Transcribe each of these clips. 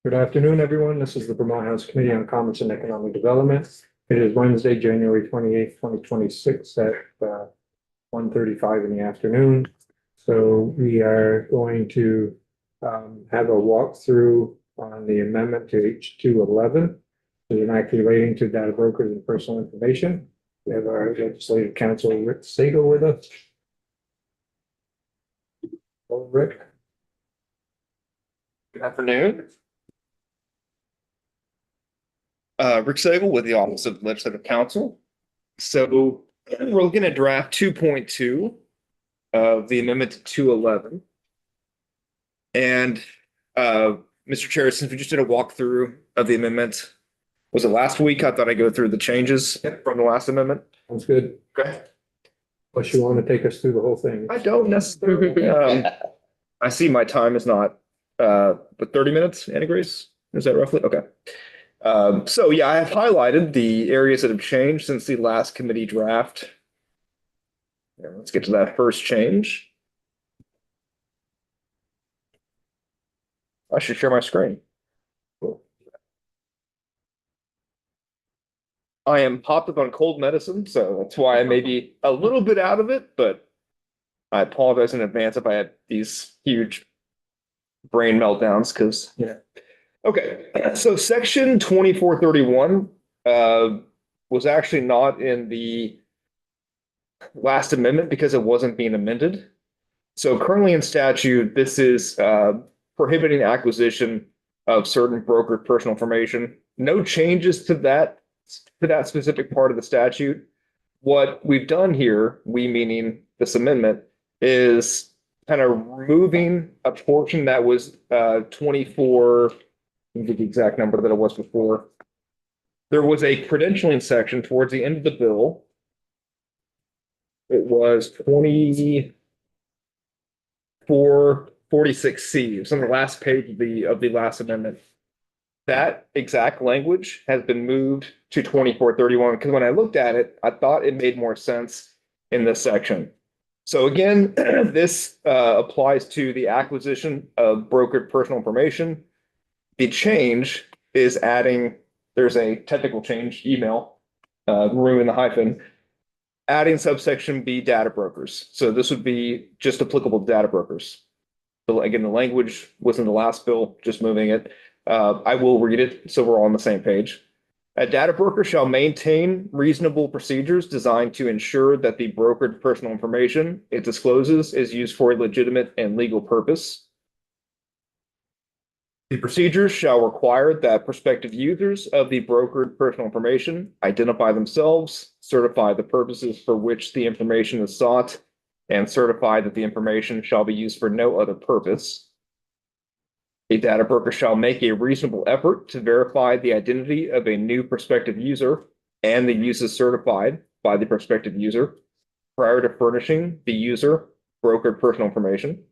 Good afternoon, everyone. This is the Vermont House Committee on Commerce and Economic Development. It is Wednesday, January 28th, 2026 at 1:35 in the afternoon. So we are going to have a walkthrough on the amendment to H211. So you're not relating to data brokers and personal information. We have our legislative counsel, Rick Sago, with us. Hello, Rick. Good afternoon. Rick Sagal with the Office of Legislative Counsel. So we're looking at draft 2.2 of the amendment to 211. And Mr. Chair, since we just did a walkthrough of the amendment, was it last week? I thought I'd go through the changes from the last amendment. Sounds good. Okay. Unless you want to take us through the whole thing. I don't necessarily. I see my time is not, but 30 minutes, Anna Grace? Is that roughly? Okay. So yeah, I have highlighted the areas that have changed since the last committee draft. Yeah, let's get to that first change. I should share my screen. Cool. I am hopped up on cold medicine, so that's why I may be a little bit out of it, but I apologize in advance if I had these huge brain meltdowns because, Okay, so section 2431 was actually not in the last amendment because it wasn't being amended. So currently in statute, this is prohibiting acquisition of certain brokered personal information. No changes to that specific part of the statute. What we've done here, we meaning this amendment, is kind of removing a portion that was 24. Get the exact number that it was before. There was a credentialing section towards the end of the bill. It was 2446C. It was on the last page of the last amendment. That exact language has been moved to 2431 because when I looked at it, I thought it made more sense in this section. So again, this applies to the acquisition of brokered personal information. The change is adding, there's a technical change, email, removing the hyphen, adding subsection B data brokers. So this would be just applicable to data brokers. So again, the language was in the last bill, just moving it. I will read it so we're all on the same page. A data broker shall maintain reasonable procedures designed to ensure that the brokered personal information it discloses is used for a legitimate and legal purpose. The procedures shall require that prospective users of the brokered personal information identify themselves, certify the purposes for which the information is sought, and certify that the information shall be used for no other purpose. A data broker shall make a reasonable effort to verify the identity of a new prospective user and the uses certified by the prospective user prior to furnishing the user brokered personal information.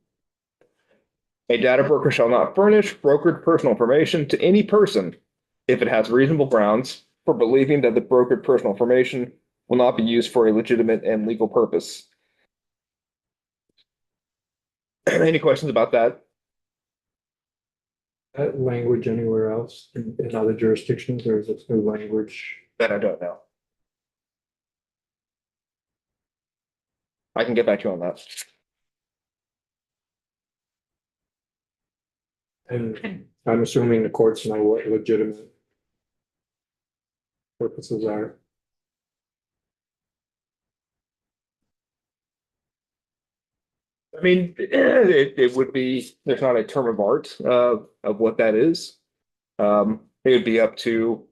A data broker shall not furnish brokered personal information to any person if it has reasonable grounds for believing that the brokered personal information will not be used for a legitimate and legal purpose. Any questions about that? That language anywhere else in other jurisdictions, or is it new language? That I don't know. I can get back to you on that. And I'm assuming the courts know what legitimate purposes are. I mean, it would be, there's not a term of art of what that is. It would be up to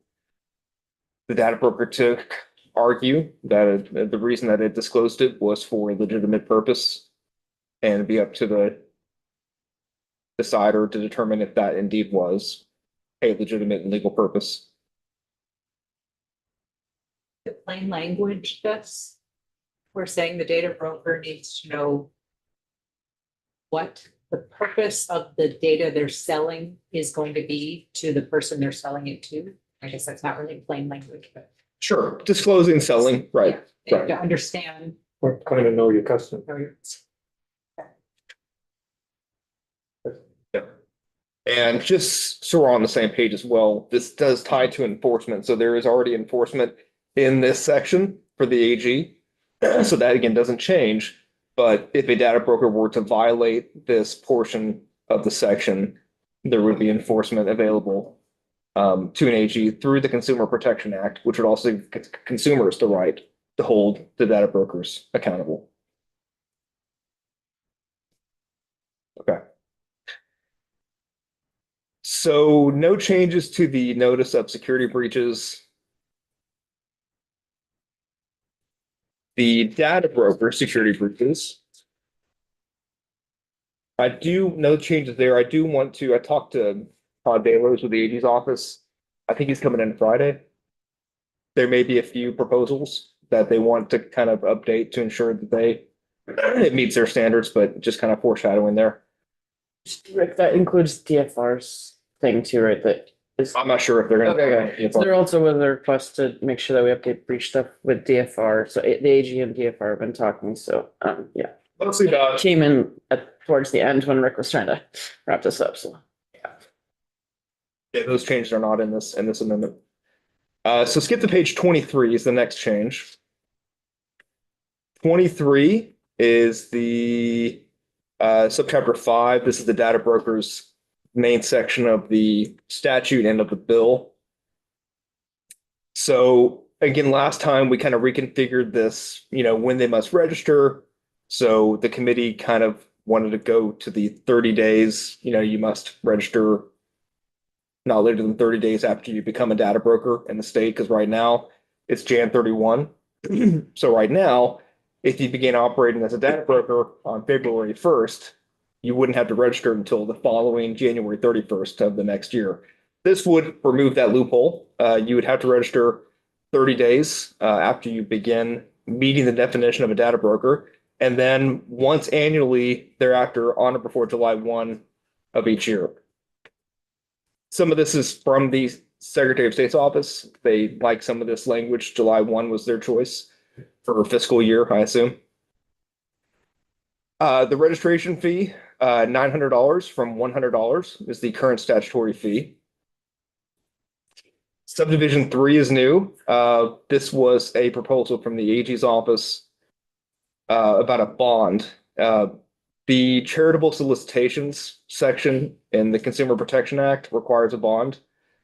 the data broker to argue that the reason that it disclosed it was for a legitimate purpose, and it'd be up to the decider to determine if that indeed was a legitimate and legal purpose. The plain language, that's, we're saying the data broker needs to know what the purpose of the data they're selling is going to be to the person they're selling it to. I guess that's not really plain language, but. Sure, disclosing, selling, right. Yeah, right. to understand. Or kind of know your customer. how you're- Yeah. And just so we're on the same page as well, this does tie to enforcement. So there is already enforcement in this section for the AG. So that again doesn't change. But if a data broker were to violate this portion of the section, there would be enforcement available to an AG through the Consumer Protection Act, which would also give consumers the right to hold the data brokers accountable. Okay. So no changes to the notice of security breaches. The data broker security breaches. No changes there. I talked to Todd Baylor's with the AG's office. I think he's coming in Friday. There may be a few proposals that they want to kind of update to ensure that it meets their standards, but just kind of foreshadowing there. Rick, that includes DFR's thing too, right? That is. I'm not sure if they're gonna. Okay. So there also was a request to make sure that we update breach stuff with DFR. So the AG and DFR have been talking. So, yeah. Mostly about. Came in towards the end when Rick was trying to wrap this up. So. Yeah, those changes are not in this amendment. So skip to page 23 is the next change. 23 is the subchapter 5. This is the data broker's main section of the statute and of the bill. So again, last time we kind of reconfigured this, when they must register. So the committee kind of wanted to go to the 30 days, you must register not later than 30 days after you become a data broker in the state, because right now it's Jan 31. So right now, if you begin operating as a data broker on February 1st, you wouldn't have to register until the following January 31st of the next year. This would remove that loophole. You would have to register 30 days after you begin meeting the definition of a data broker. And then once annually thereafter on or before July 1 of each year. Some of this is from the Secretary of State's office. They like some of this language. July 1 was their choice for fiscal year, I assume. The registration fee, $900 from $100 is the current statutory fee. Subdivision 3 is new. This was a proposal from the AG's office about a bond. The charitable solicitations section in the Consumer Protection Act requires a bond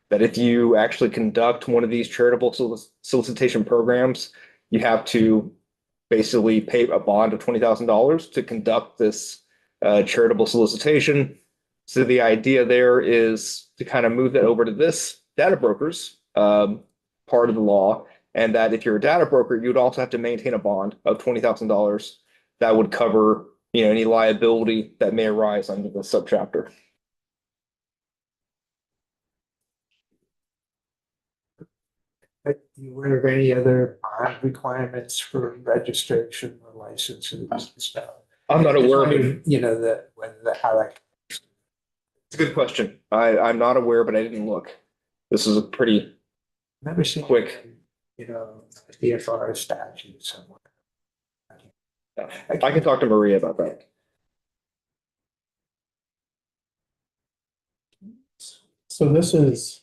that if you actually conduct one of these charitable solicitation programs, you have to basically pay a bond of $20,000 to conduct this charitable solicitation. So the idea there is to kind of move that over to this data brokers part of the law, and that if you're a data broker, you would also have to maintain a bond of $20,000 that would cover any liability that may arise under the subchapter. You aware of any other bond requirements for registration or licenses and stuff? I'm not aware of it. How that. It's a good question. I'm not aware, but I didn't look. This is a pretty Never seen. Quick. DFR statute somewhere. I can talk to Maria about that. So this is.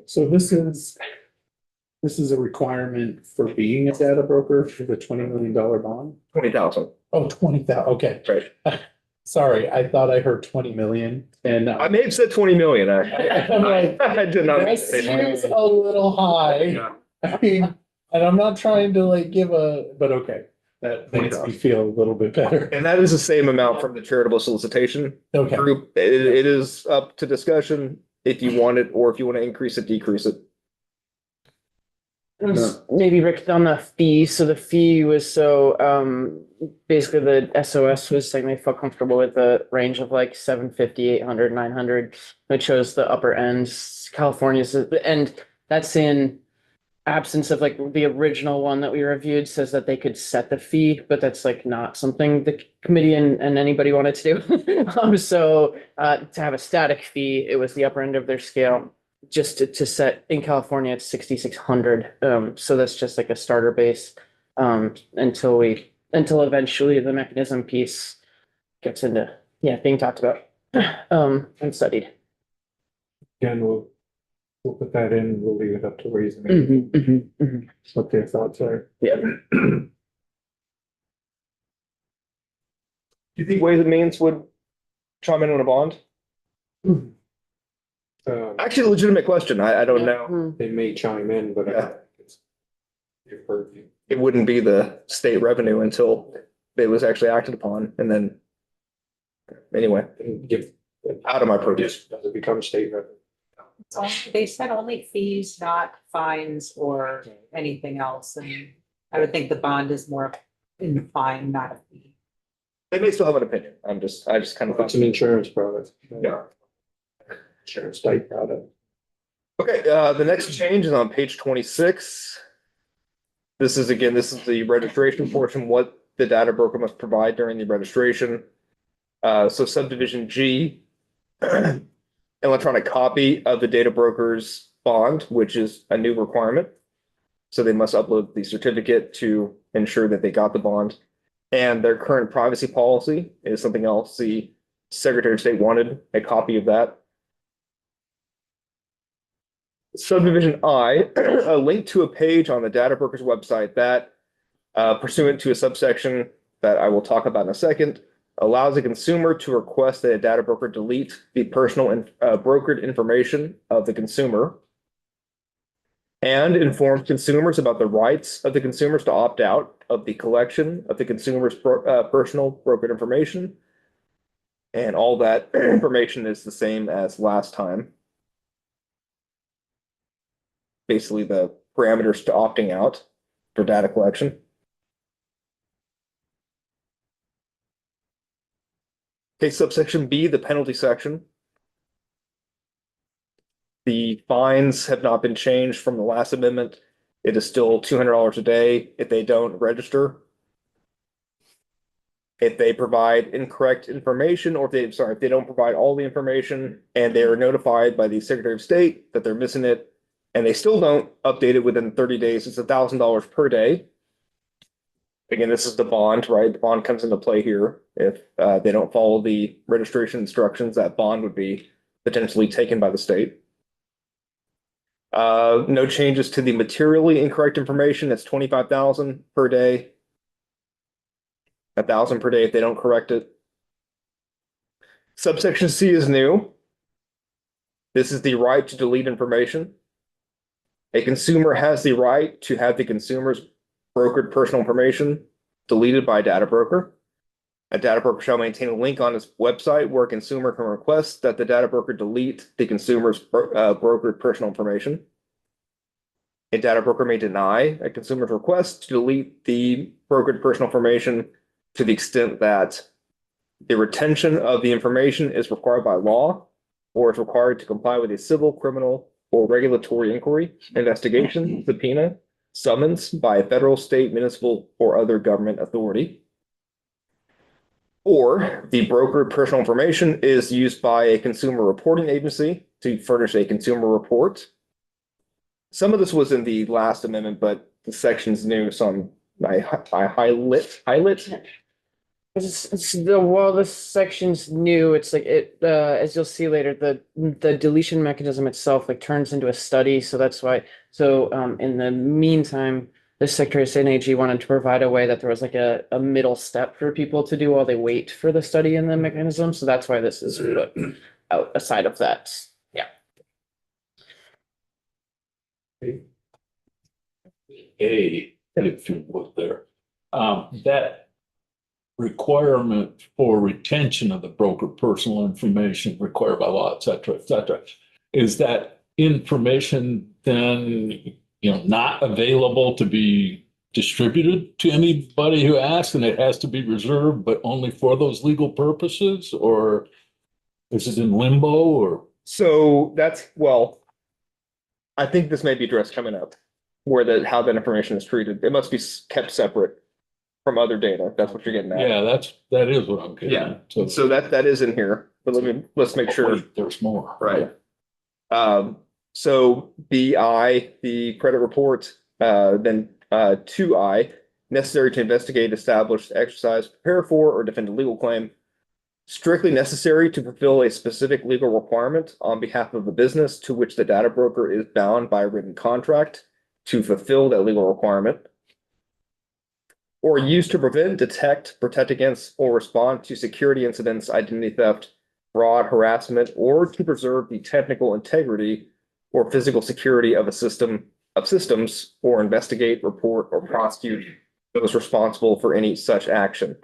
So this is a requirement for being a data broker for the $20 million bond? 20,000. Oh, 20,000, okay. Right. Sorry, I thought I heard 20 million and. I may have said 20 million. I'm like, I did not. that seems a little high. Yeah. I mean, and I'm not trying to give but okay, that makes me feel a little bit better. And that is the same amount from the charitable solicitation Okay, group. It is up to discussion if you want it, or if you want to increase it, decrease it. Maybe Rick on the fee. So the fee was basically the SOS was saying they felt comfortable with the range of like 750, 800, 900. It chose the upper end. California's and that's in absence of like the original one that we reviewed says that they could set the fee, but that's like not something the committee and anybody wanted to do. So to have a static fee, it was the upper end of their scale. Just to set in California, it's 6,600. So that's just like a starter base until we until eventually the mechanism piece gets into, being talked about, and studied. Again, we'll put that in, we'll leave it up to Ways and Means, what their thoughts are. Yeah. Do you think Ways and Means would chime in on a bond? Actually, a legitimate question. I don't know. They may chime in, but I don't think it's your purview. It wouldn't be the state revenue until it was actually acted upon, and then anyway, And give, out of my purview. does it become state revenue? They said only fees, not fines or anything else, and I would think the bond is more in the fine, not a fee. They may still have an opinion. I just kind of. It's an insurance product. Yeah. Insurance type product. Okay, the next change is on page 26. This is the registration portion, what the data broker must provide during the registration. So subdivision G, electronic copy of the data broker's bond, which is a new requirement. So they must upload the certificate to ensure that they got the bond. And their current privacy policy is something else. The Secretary of State wanted a copy of that. Subdivision I, a link to a page on the data broker's website that, pursuant to a subsection that I will talk about in a second, allows a consumer to request that a data broker delete the personal and brokered information of the consumer and inform consumers about the rights of the consumers to opt out of the collection of the consumer's personal brokered information. And all that information is the same as last time. Basically the parameters to opting out for data collection. Okay, subsection B, the penalty section. The fines have not been changed from the last amendment. It is still $200 a day if they don't register. If they provide incorrect information, or if they don't provide all the information and they are notified by the Secretary of State that they're missing it, and they still don't update it within 30 days, it's $1,000 per day. Again, this is the bond, right? The bond comes into play here. If they don't follow the registration instructions, that bond would be potentially taken by the state. No changes to the materially incorrect information. It's 25,000 per day. 1,000 per day if they don't correct it. Subsection C is new. This is the right to delete information. A consumer has the right to have the consumer's brokered personal information deleted by a data broker. A data broker shall maintain a link on his website where a consumer can request that the data broker delete the consumer's brokered personal information. A data broker may deny a consumer's request to delete the brokered personal information to the extent that the retention of the information is required by law or is required to comply with a civil, criminal, or regulatory inquiry, investigation, subpoena, summons by a federal, state, municipal, or other government authority. Or the brokered personal information is used by a consumer reporting agency to furnish a consumer report. Some of this was in the last amendment, but the section's new, so I highlight. While this section's new, it's like as you'll see later, the deletion mechanism itself like turns into a study. So that's why. So in the meantime, the Secretary of State and AG wanted to provide a way that there was like a middle step for people to do while they wait for the study in the mechanism. So that's why this is put out aside of that. Yeah. If you would there, that requirement for retention of the broker personal information required by law, et cetera, is that information then, not available to be distributed to anybody who asks, and it has to be reserved, but only for those legal purposes, or is it in limbo, or? So I think this may be addressed coming up, where how that information is treated. It must be kept separate from other data. That's what you're getting at. Yeah, that is what I'm getting at. So that is in here, but let's make sure. Wait, there's more. Right. So BI, the credit report, then 2I, necessary to investigate, establish, exercise, prepare for, or defend a legal claim, strictly necessary to fulfill a specific legal requirement on behalf of the business to which the data broker is bound by a written contract to fulfill that legal requirement, or used to prevent, detect, protect against, or respond to security incidents, identity theft, fraud, harassment, or to preserve the technical integrity or physical security of a system of systems, or investigate, report, or prosecute those responsible for any such action.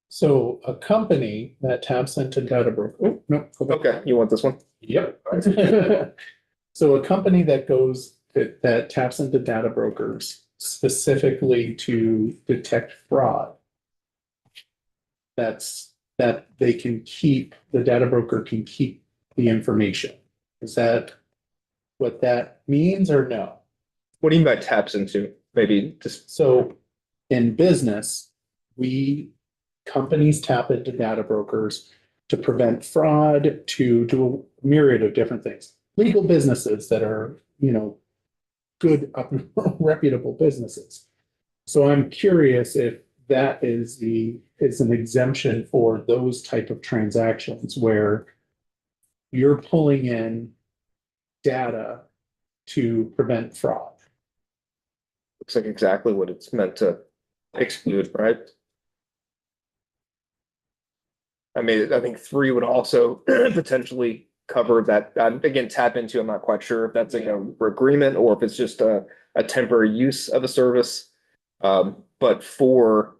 So a company that taps into data broker, oh, no, go back. Okay, you want this one? Yep. So a company that taps into data brokers specifically to detect fraud. That they can keep, the data broker can keep the information. Is that what that means or no? What do you mean by taps into? Maybe just, So in business, companies tap into data brokers to prevent fraud, to do a myriad of different things. Legal businesses that are, good, reputable businesses. So I'm curious if that is an exemption for those type of transactions where you're pulling in data to prevent fraud. looks like exactly what it's meant to exclude, right? I mean, I think 3 would also potentially cover that. Again, tap into, I'm not quite sure if that's like a agreement or if it's just a temporary use of a service. But 4,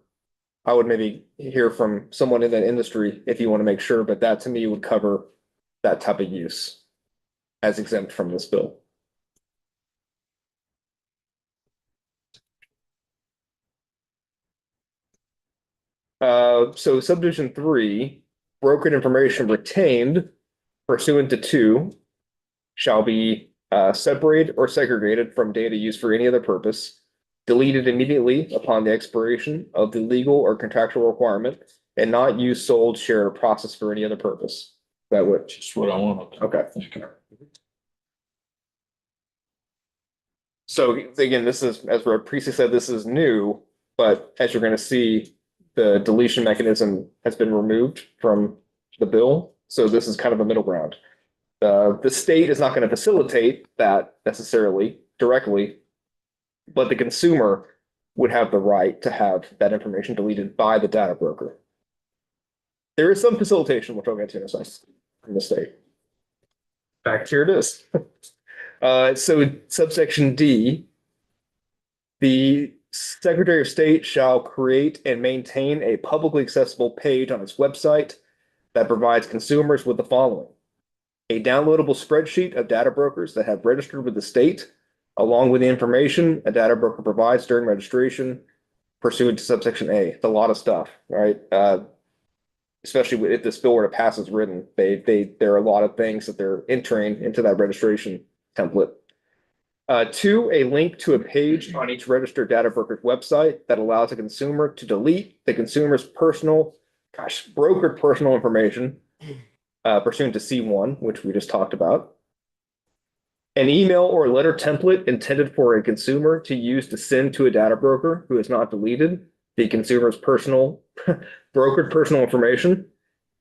I would maybe hear from someone in that industry if you want to make sure, but that to me would cover that type of use as exempt from this bill. So subdivision 3, brokered information retained pursuant to 2 shall be separated or segregated from data used for any other purpose, deleted immediately upon the expiration of the legal or contractual requirement, and not used, sold, shared, or processed for any other purpose. That would, Just what I want to. okay. So again, this is, as Rob previously said, this is new, but as you're going to see, the deletion mechanism has been removed from the bill. So this is kind of a middle ground. The state is not going to facilitate that necessarily directly, but the consumer would have the right to have that information deleted by the data broker. There is some facilitation, which I'll get to in a second, from the state. Back here it is. So subsection D, the Secretary of State shall create and maintain a publicly accessible page on its website that provides consumers with the following: a downloadable spreadsheet of data brokers that have registered with the state, along with the information a data broker provides during registration pursuant to subsection A. It's a lot of stuff, right? Especially if this bill were to pass as written, there are a lot of things that they're entering into that registration template. 2, a link to a page on each registered data broker's website that allows a consumer to delete the consumer's brokered personal information pursuant to C1, which we just talked about. An email or letter template intended for a consumer to use to send to a data broker who has not deleted the consumer's brokered personal information.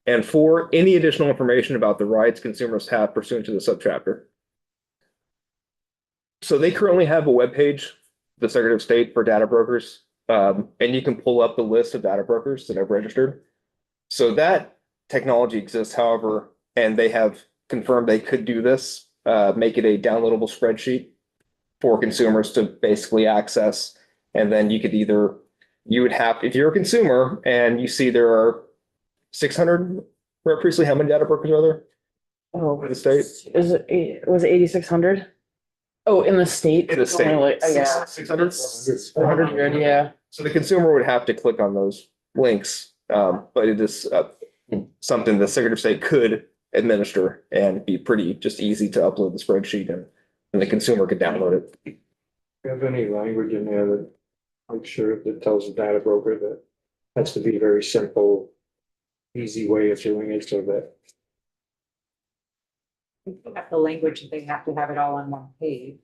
And 4, any additional information about the rights consumers have pursuant to the subchapter. So they currently have a webpage, the Secretary of State, for data brokers, and you can pull up the list of data brokers that have registered. So that technology exists, however, and they have confirmed they could do this, make it a downloadable spreadsheet for consumers to basically access. And then you would have, if you're a consumer and you see there are 600, Rep. Priestley, how many data brokers are there? Oh, In the state? was it 8,600? Oh, in the state? In the state. Yeah. 600? 400, yeah. So the consumer would have to click on those links, but it is something the Secretary of State could administer and be pretty just easy to upload the spreadsheet and the consumer could download it. Do you have any language in there that I'm sure that tells the data broker that has to be a very simple, easy way of doing it so that Have the language, they have to have it all on one page.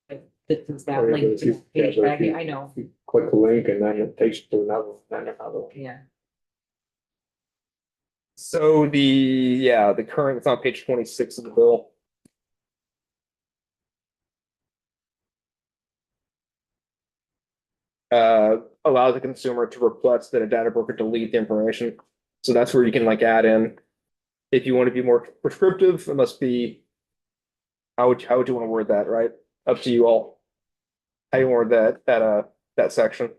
But this is that Oh, yeah, link but if to you- that yeah, page but if back. you- I know, You click the link and then it takes you to another one. yeah. So the current, it's on page 26 of the bill. Allows the consumer to request that a data broker delete the information. So that's where you can like add in. If you want to be more prescriptive, it must be. How would you want to word that, right? Up to you all. How you word that section.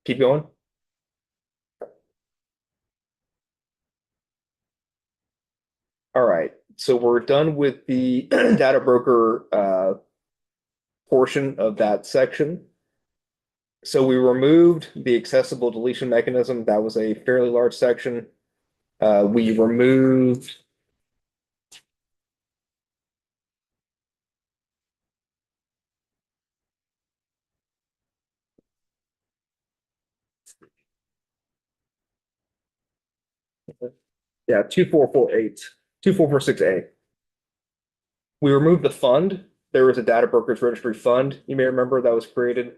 Keep going. All right, so we're done with the data broker portion of that section. So we removed the accessible deletion mechanism. That was a fairly large section. We removed yeah, 2446A. We removed the fund. There was a data brokers registry fund, you may remember, that was created.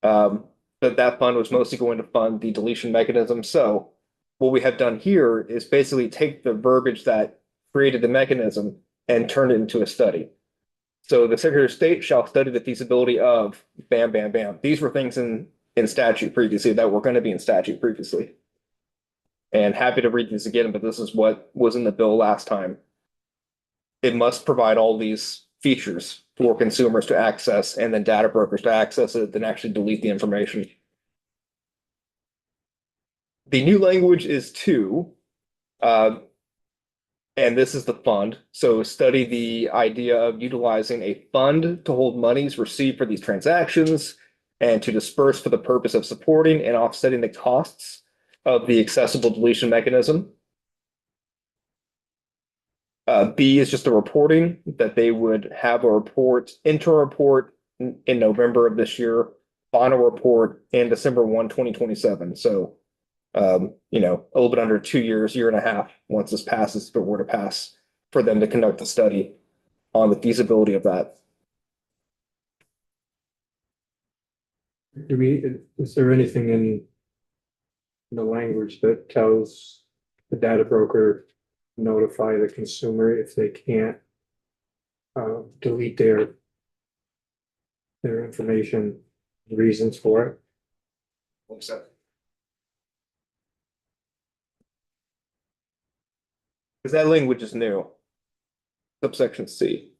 That fund was mostly going to fund the deletion mechanism. So what we have done here is basically take the verbiage that created the mechanism and turn it into a study. So the Secretary of State shall study the feasibility of bam, bam, bam. These were things in statute previously that were going to be in statute previously. And happy to read these again, but this is what was in the bill last time. It must provide all these features for consumers to access and then data brokers to access it, then actually delete the information. The new language is to, and this is the fund. So study the idea of utilizing a fund to hold monies received for these transactions and to disperse for the purpose of supporting and offsetting the costs of the accessible deletion mechanism. B is just a reporting that they would have a report, interim report in November of this year, final report in December 1, 2027. So, a little bit under 2 years, year and a half, once this passes, if it were to pass, for them to conduct the study on the feasibility of that. Is there anything in the language that tells the data broker notify the consumer if they can't delete their information, reasons for it? Because that language is new. Subsection C.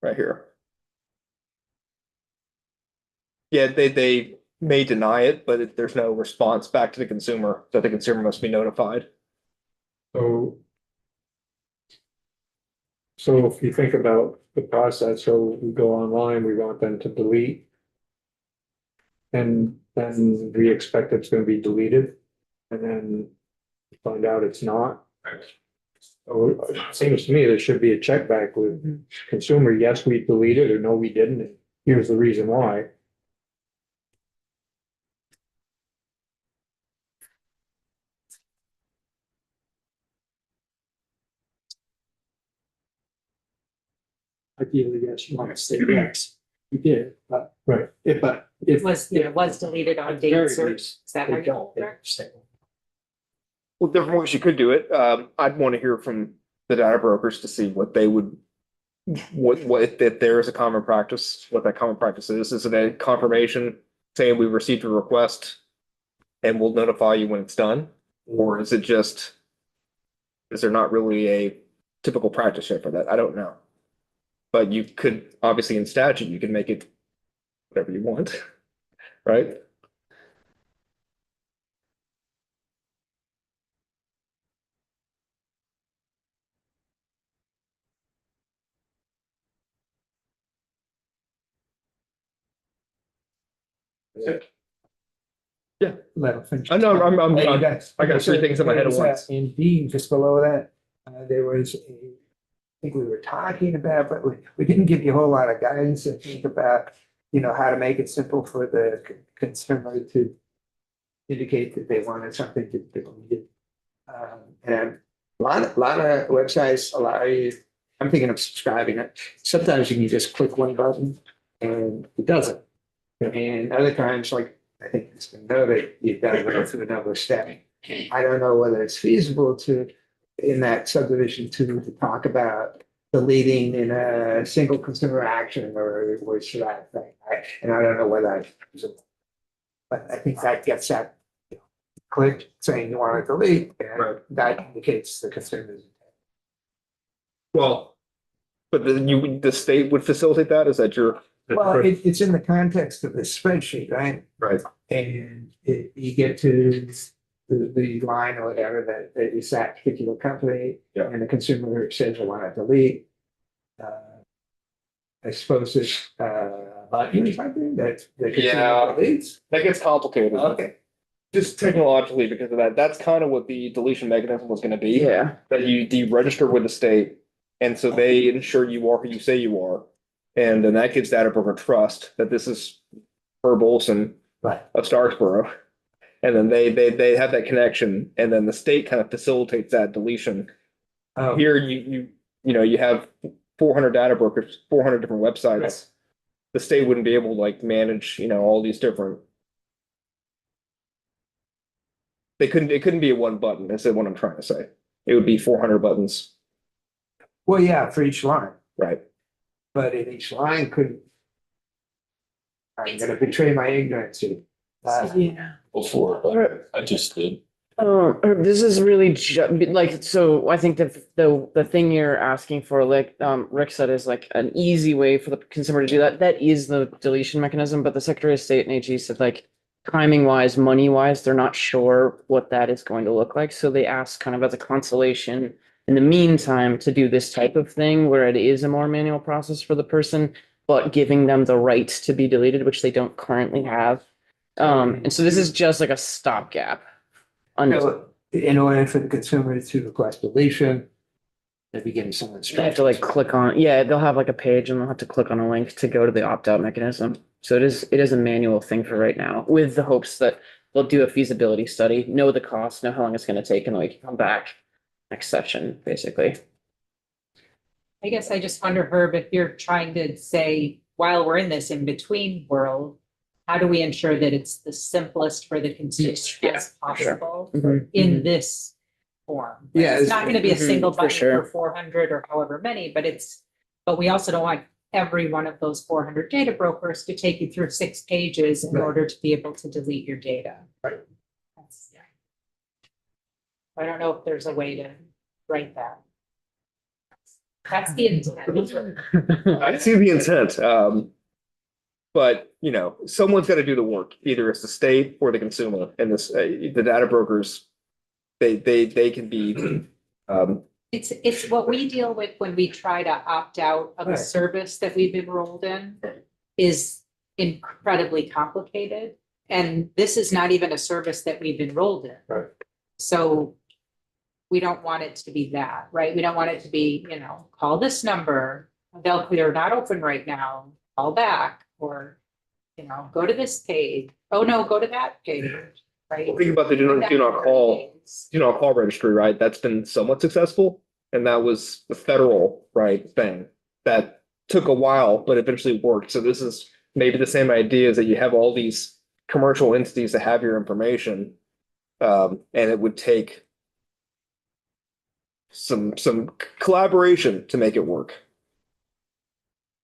Right here. Yeah, they may deny it, but there's no response back to the consumer, that the consumer must be notified. So if you think about the process, so we go online, we want them to delete. And then we expect it's gonna be deleted, and then find out it's not. So it seems to me there should be a check back with consumer, yes, we deleted, or no, we didn't, and here's the reason why. Ideally, yes, you want to say yes, you did, but Right. if, It was deleted on date Very search. least, Is that how they you don't, hold they it? say, Well, different ways you could do it. I'd want to hear from the data brokers to see what they would, what if there is a common practice, what that common practice is. Is it a confirmation saying we received a request and we'll notify you when it's done? Or is it just, is there not really a typical practice yet for that? I don't know. But you could, obviously in statute, you can make it whatever you want, right? let them finish. I know, Hey, you I guys- got three things in my head at There was, once. In D, just below that, there was I think we were talking about, but we didn't give you a whole lot of guidance to think about, how to make it simple for the consumer to indicate that they wanted something to delete it. And lot of websites allow you, I'm thinking of subscribing it. Sometimes you can just click one button and it doesn't. And other times, like, I think it's been noted, you've got to go through another step. I don't know whether it's feasible to, in that subdivision to talk about deleting in a single consumer action or which that thing. And I don't know whether I, but I think that gets that click saying you want to delete, and that indicates the consumer's. Well, but the state would facilitate that? Is that your? Well, it's in the context of this spreadsheet, right? Right. And you get to the line or whatever that is that particular company. Yeah. And the consumer says, I want to delete. I suppose it's button or something that the consumer Yeah. deletes. That gets complicated. Okay. Just technologically because of that. That's kind of what the deletion mechanism was gonna be. Yeah. That you deregister with the state, and so they ensure you are who you say you are. And then that gives Data Broker trust that this is Herb Olson Right. of Starksboro. And then they have that connection, and then the state kind of facilitates that deletion. Oh, Here, you know, you have 400 data brokers, 400 different websites. Right. The state wouldn't be able to like manage, you know, all these different. It couldn't be a one button, is what I'm trying to say. It would be 400 buttons, well, yeah, for each line, right? but in each line could. I'm gonna betray my ignorance here. Yeah. Before, but I just did. This is really like, so I think the thing you're asking for, like, Rick said, is like an easy way for the consumer to do that. That is the deletion mechanism, but the Secretary of State and AG said, like, timing wise, money wise, they're not sure what that is going to look like. So they ask kind of as a consolation in the meantime to do this type of thing where it is a more manual process for the person, but giving them the right to be deleted, which they don't currently have. And so this is just like a stopgap. So in order for the consumer to request deletion, they begin some They have instructions. to like click on, yeah, they'll have like a page and they'll have to click on a link to go to the opt-out mechanism. So it is a manual thing for right now, with the hopes that they'll do a feasibility study, know the cost, know how long it's gonna take, and like come back next session, basically. I guess I just wonder, Herb, if you're trying to say, while we're in this in-between world, how do we ensure that it's the simplest for the consumer Yeah, as possible Mhm. in this form? Like, Yeah, it's not gonna be a Mhm, single for button sure. for 400 or however many, but we also don't want every one of those 400 data brokers to take you through 6 pages in Right. order to be able to delete your data. Right. Yeah. I don't know if there's a way to write that. That's the intent. I see the intent. But you know, someone's got to do the work. Either it's the state or the consumer. And this, the data brokers, they can be. It's what we deal with when we try to opt out of a Right. service that we've enrolled in is incredibly complicated. And this is not even a service that we've enrolled in. Right. So we don't want it to be that, right? We don't want it to be, you know, call this number, they're not open right now, call back, or, you know, go to this page. Oh, no, go to that page, right? Well, think about the do not call registry, right? That's been somewhat successful. And that was the federal, right, thing that took a while, but eventually worked. So this is maybe the same idea, is that you have all these commercial entities that have your information. And it would take some collaboration to make it work.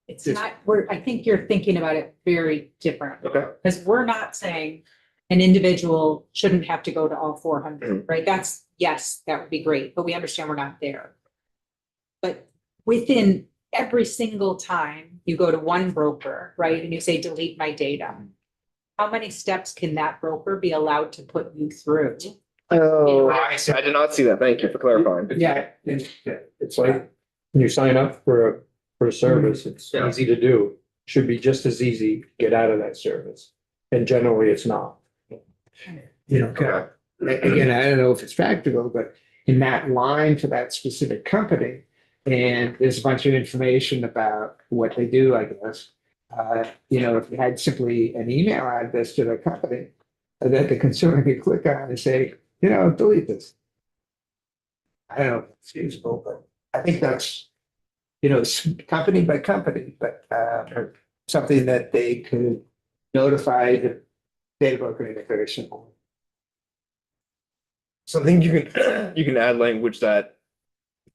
It's not, I think you're thinking about it very different. Okay. Because we're not saying an individual shouldn't have to go to all 400, right? That's, yes, that would be great, but we understand we're not there. But within every single time you go to one broker, right, and you say, delete my data, how many steps can that broker be allowed to put you through? Oh, I did not see that. Thank you for clarifying. Yeah. It's like, when you sign up for a service, it's Yeah. easy to do. Should be just as easy to get out of that service. And generally, it's not. You know, again, I don't know if it's practical, but in that line for that specific company, and there's a bunch of information about what they do, I guess. You know, if you had simply an email address to the company that the consumer could click on and say, you know, delete this. I don't know if it's feasible, but I think that's, company by company, but something that they could notify the data broker integration. So I think you can add language that,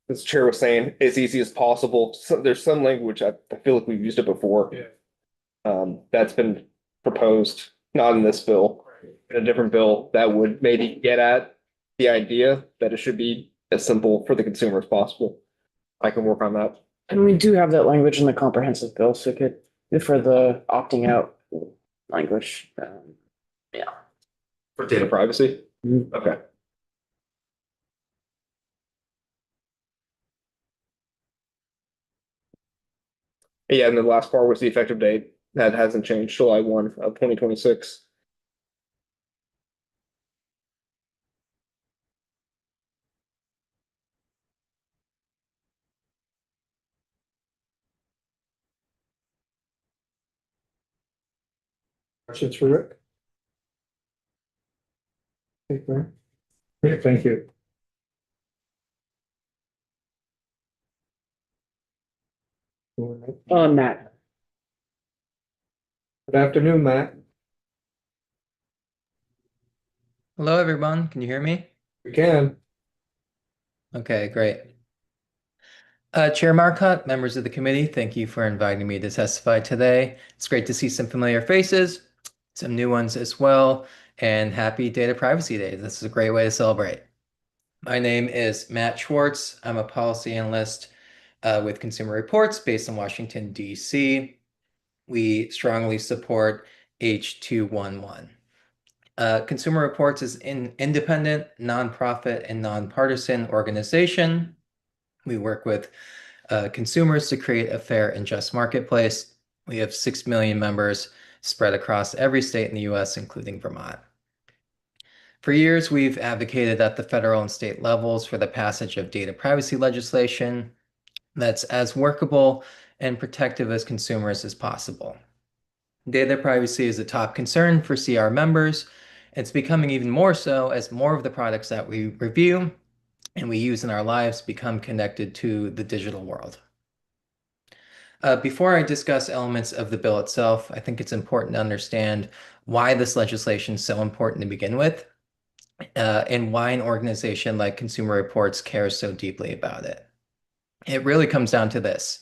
as the chair was saying, as easy as possible. So there's some language, I feel like we've used it before. Yeah. That's been proposed, not in this bill, in a different bill that would maybe get at the idea that it should be as simple for the consumer as possible. I can work on that. And we do have that language in the comprehensive bill, so it could, for the opting out language. Yeah. For data privacy? Mhm. Okay. Yeah, and the last part was the effective date. That hasn't changed, July 1 of 2026. Questions for Rick? Okay, great. Great, thank you. Matt. Good afternoon, Matt. Hello, everyone. Can you hear me? We can. Okay, great. Chair Marcotte, members of the committee, thank you for inviting me to testify today. It's great to see some familiar faces, some new ones as well, and happy Data Privacy Day. This is a great way to celebrate. My name is Matt Schwartz. I'm a policy analyst with Consumer Reports based in Washington, D.C. We strongly support H211. Consumer Reports is an independent, nonprofit, and nonpartisan organization. We work with consumers to create a fair and just marketplace. We have 6 million members spread across every state in the US, including Vermont. For years, we've advocated at the federal and state levels for the passage of data privacy legislation that's as workable and protective as consumers as possible. Data privacy is a top concern for CR members. It's becoming even more so as more of the products that we review and we use in our lives become connected to the digital world. Before I discuss elements of the bill itself, I think it's important to understand why this legislation is so important to begin with, and why an organization like Consumer Reports cares so deeply about it. It really comes down to this.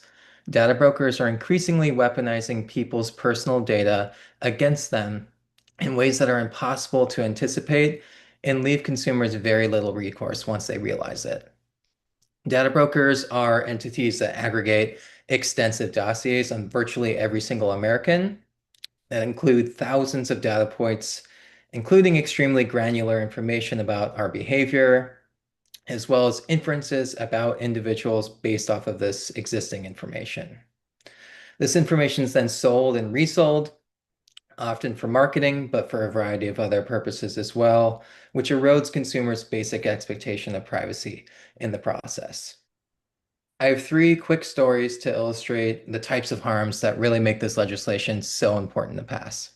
Data brokers are increasingly weaponizing people's personal data against them in ways that are impossible to anticipate and leave consumers very little recourse once they realize it. Data brokers are entities that aggregate extensive dossiers on virtually every single American that include thousands of data points, including extremely granular information about our behavior, as well as inferences about individuals based off of this existing information. This information is then sold and resold, often for marketing, but for a variety of other purposes as well, which erodes consumers' basic expectation of privacy in the process. I have 3 quick stories to illustrate the types of harms that really make this legislation so important to pass.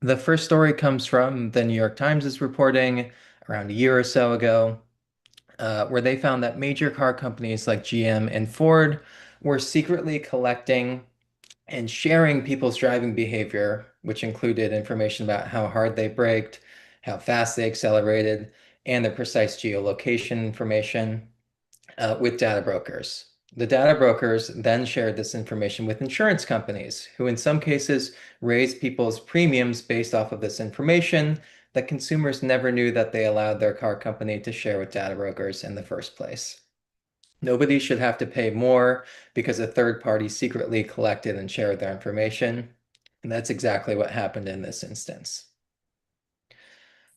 The first story comes from the New York Times' reporting around a year or so ago, where they found that major car companies like GM and Ford were secretly collecting and sharing people's driving behavior, which included information about how hard they braked, how fast they accelerated, and their precise geolocation information with data brokers. The data brokers then shared this information with insurance companies, who in some cases raised people's premiums based off of this information that consumers never knew that they allowed their car company to share with data brokers in the first place. Nobody should have to pay more because a third party secretly collected and shared their information. And that's exactly what happened in this instance.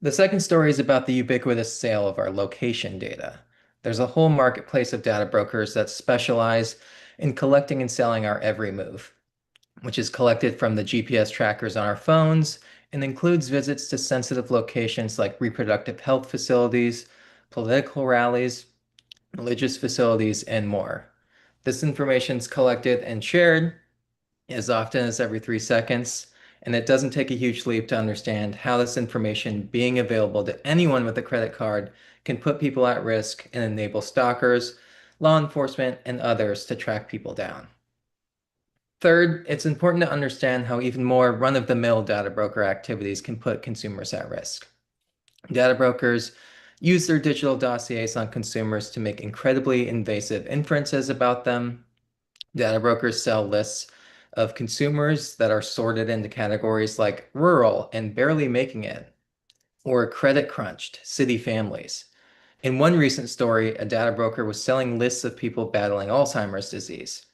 The second story is about the ubiquitous sale of our location data. There's a whole marketplace of data brokers that specialize in collecting and selling our every move, which is collected from the GPS trackers on our phones and includes visits to sensitive locations like reproductive health facilities, political rallies, religious facilities, and more. This information is collected and shared as often as every 3 seconds, And it doesn't take a huge leap to understand how this information being available to anyone with a credit card can put people at risk and enable stalkers, law enforcement, and others to track people down. Third, it's important to understand how even more run-of-the-mill data broker activities can put consumers at risk. Data brokers use their digital dossiers on consumers to make incredibly invasive inferences about them. Data brokers sell lists of consumers that are sorted into categories like rural and barely making it, or credit crunched city families. In one recent story, a data broker was selling lists of people battling Alzheimer's disease.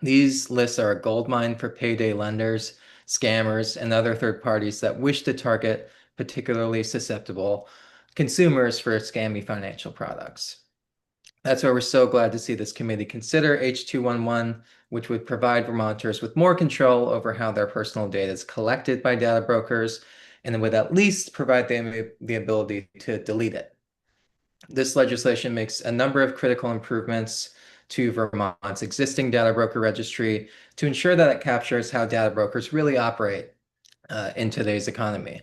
These lists are a goldmine for payday lenders, scammers, and other third parties that wish to target particularly susceptible consumers for scammy financial products. That's why we're so glad to see this committee consider H211, which would provide Vermonters with more control over how their personal data is collected by data brokers, and it would at least provide them the ability to delete it. This legislation makes a number of critical improvements to Vermont's existing data broker registry to ensure that it captures how data brokers really operate in today's economy.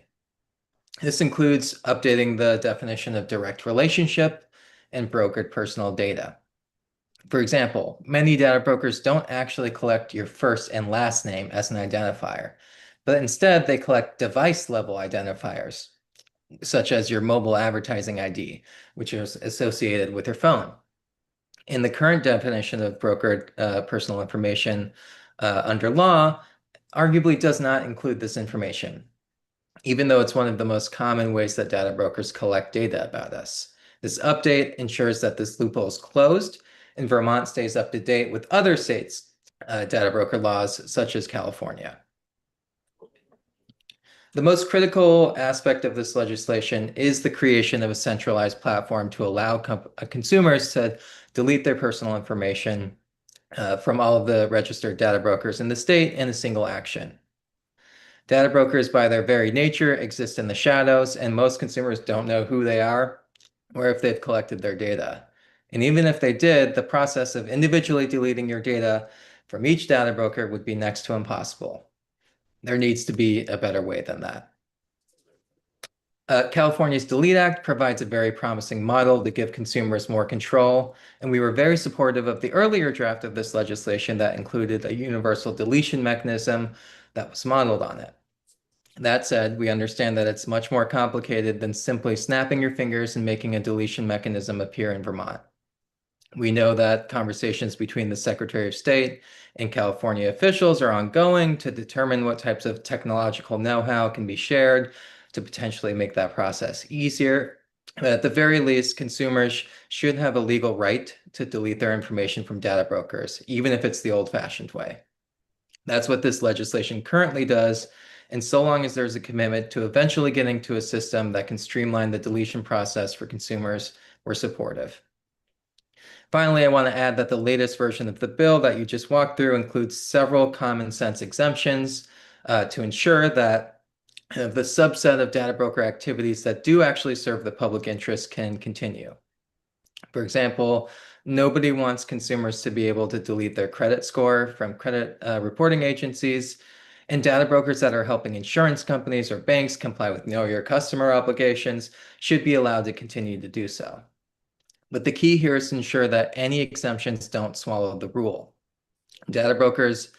This includes updating the definition of direct relationship and brokered personal data. For example, many data brokers don't actually collect your first and last name as an identifier, but instead they collect device-level identifiers, such as your mobile advertising ID, which is associated with your phone. In the current definition of brokered personal information under law, arguably does not include this information, even though it's one of the most common ways that data brokers collect data about us. This update ensures that this loophole is closed and Vermont stays up to date with other states' data broker laws, such as California. The most critical aspect of this legislation is the creation of a centralized platform to allow consumers to delete their personal information from all of the registered data brokers in the state in a single action. Data brokers, by their very nature, exist in the shadows, and most consumers don't know who they are or if they've collected their data. And even if they did, the process of individually deleting your data from each data broker would be next to impossible. There needs to be a better way than that. California's Delete Act provides a very promising model to give consumers more control, and we were very supportive of the earlier draft of this legislation that included a universal deletion mechanism that was modeled on it. That said, we understand that it's much more complicated than simply snapping your fingers and making a deletion mechanism appear in Vermont. We know that conversations between the Secretary of State and California officials are ongoing to determine what types of technological know-how can be shared to potentially make that process easier. But at the very least, consumers should have a legal right to delete their information from data brokers, even if it's the old-fashioned way. That's what this legislation currently does, and so long as there's a commitment to eventually getting to a system that can streamline the deletion process for consumers, we're supportive. Finally, I want to add that the latest version of the bill that you just walked through includes several common sense exemptions to ensure that the subset of data broker activities that do actually serve the public interest can continue. For example, nobody wants consumers to be able to delete their credit score from credit reporting agencies, and data brokers that are helping insurance companies or banks comply with Know Your Customer obligations should be allowed to continue to do so. But the key here is to ensure that any exemptions don't swallow the rule. Data brokers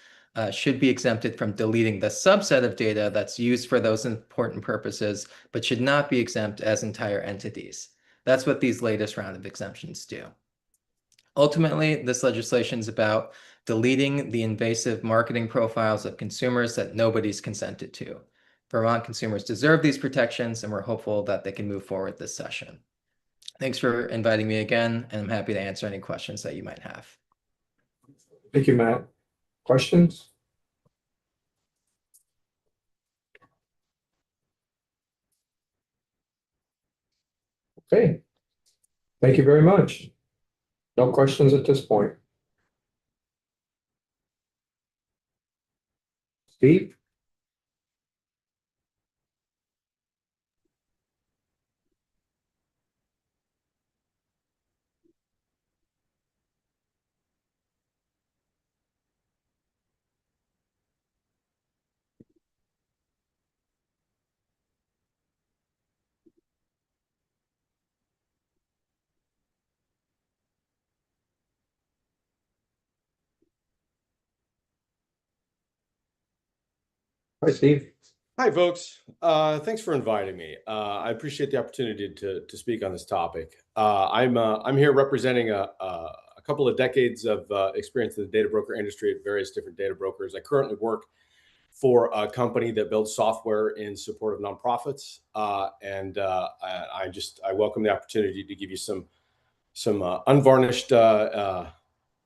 should be exempted from deleting the subset of data that's used for those important purposes, but should not be exempt as entire entities. That's what these latest round of exemptions do. Ultimately, this legislation is about deleting the invasive marketing profiles of consumers that nobody's consented to. Vermont consumers deserve these protections, and we're hopeful that they can move forward this session. Thanks for inviting me again, and I'm happy to answer any questions that you might have. Thank you, Matt. Questions? Okay. Thank you very much. No questions at this point. Steve? Hi, Steve. Hi, folks. Thanks for inviting me. I appreciate the opportunity to speak on this topic. I'm here representing a couple of decades of experience in the data broker industry at various different data brokers. I currently work for a company that builds software in support of nonprofits, and I welcome the opportunity to give you some unvarnished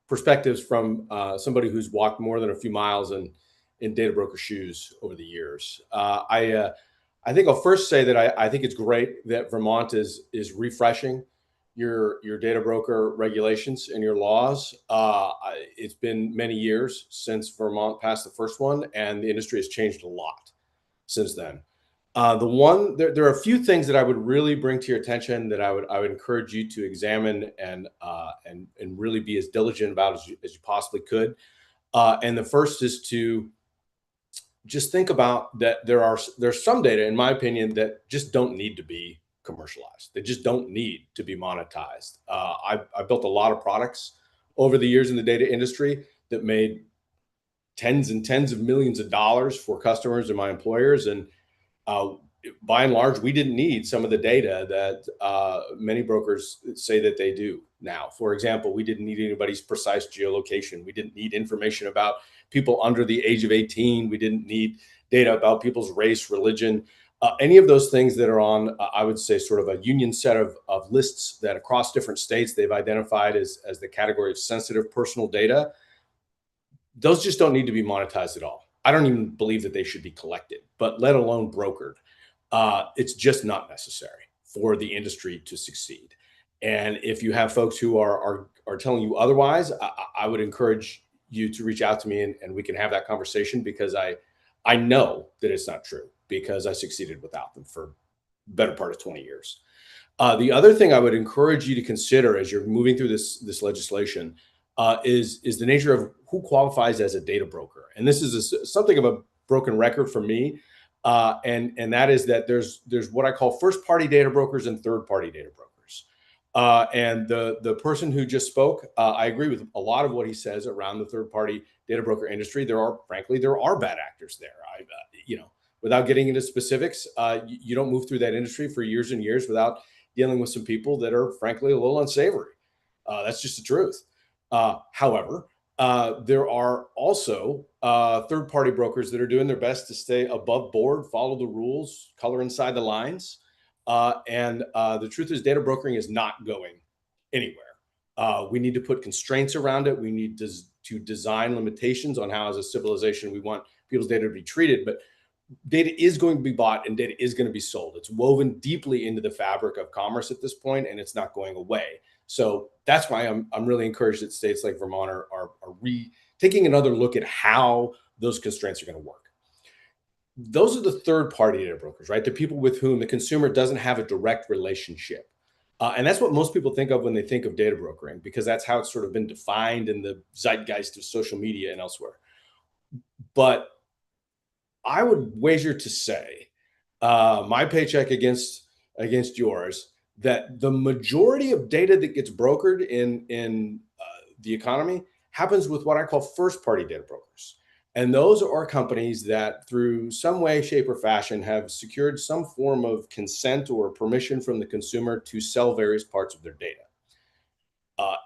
perspectives from somebody who's walked more than a few miles in data broker shoes over the years. I think I'll first say that I think it's great that Vermont is refreshing your data broker regulations and your laws. It's been many years since Vermont passed the first one, and the industry has changed a lot since then. There are a few things that I would really bring to your attention that I would encourage you to examine and really be as diligent about as you possibly could. And the first is to just think about that there's some data, in my opinion, that just don't need to be commercialized. They just don't need to be monetized. I built a lot of products over the years in the data industry that made tens and tens of millions of dollars for customers and my employers. And by and large, we didn't need some of the data that many brokers say that they do now. For example, we didn't need anybody's precise geolocation. We didn't need information about people under the age of 18. We didn't need data about people's race, religion, any of those things that are on, I would say, sort of a union set of lists that across different states they've identified as the category of sensitive personal data. Those just don't need to be monetized at all. I don't even believe that they should be collected, but let alone brokered. It's just not necessary for the industry to succeed. And if you have folks who are telling you otherwise, I would encourage you to reach out to me and we can have that conversation, because I know that it's not true, because I succeeded without them for the better part of 20 years. The other thing I would encourage you to consider as you're moving through this legislation is the nature of who qualifies as a data broker. And this is something of a broken record for me. And that is that there's what I call first party data brokers and third party data brokers. And the person who just spoke, I agree with a lot of what he says around the third party data broker industry. There are bad actors there. Without getting into specifics, you don't move through that industry for years and years without dealing with some people that are frankly a little unsavory. That's just the truth. However, there are also third-party brokers that are doing their best to stay above board, follow the rules, color inside the lines. And the truth is, data brokering is not going anywhere. We need to put constraints around it. We need to design limitations on how, as a civilization, we want people's data to be treated. But data is going to be bought and data is going to be sold. It's woven deeply into the fabric of commerce at this point, and it's not going away. So that's why I'm really encouraged that states like Vermont are taking another look at how those constraints are going to work. Those are the third-party data brokers, right? The people with whom the consumer doesn't have a direct relationship. And that's what most people think of when they think of data brokering, because that's how it's sort of been defined in the zeitgeist of social media and elsewhere. But I would wager to say, my paycheck against yours, that the majority of data that gets brokered in the economy happens with what I call first-party data brokers. And those are companies that through some way, shape, or fashion have secured some form of consent or permission from the consumer to sell various parts of their data.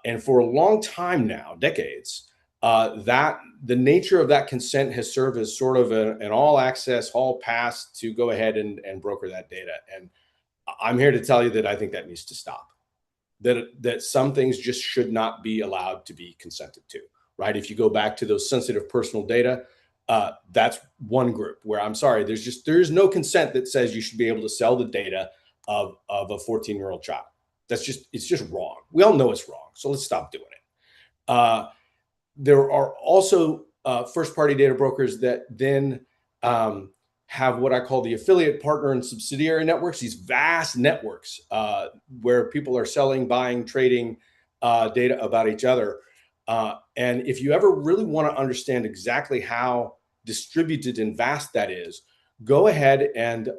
And for a long time now, decades, that the nature of that consent has served as sort of an all-access, hall pass to go ahead and broker that data. And I'm here to tell you that I think that needs to stop. That some things just should not be allowed to be consented to, right? If you go back to those sensitive personal data, that's one group where I'm sorry, there's no consent that says you should be able to sell the data of a 14-year-old child. It's just wrong. We all know it's wrong. So let's stop doing it. There are also first-party data brokers that then have what I call the affiliate, partner, and subsidiary networks, these vast networks where people are selling, buying, trading data about each other. And if you ever really want to understand exactly how distributed and vast that is, go ahead and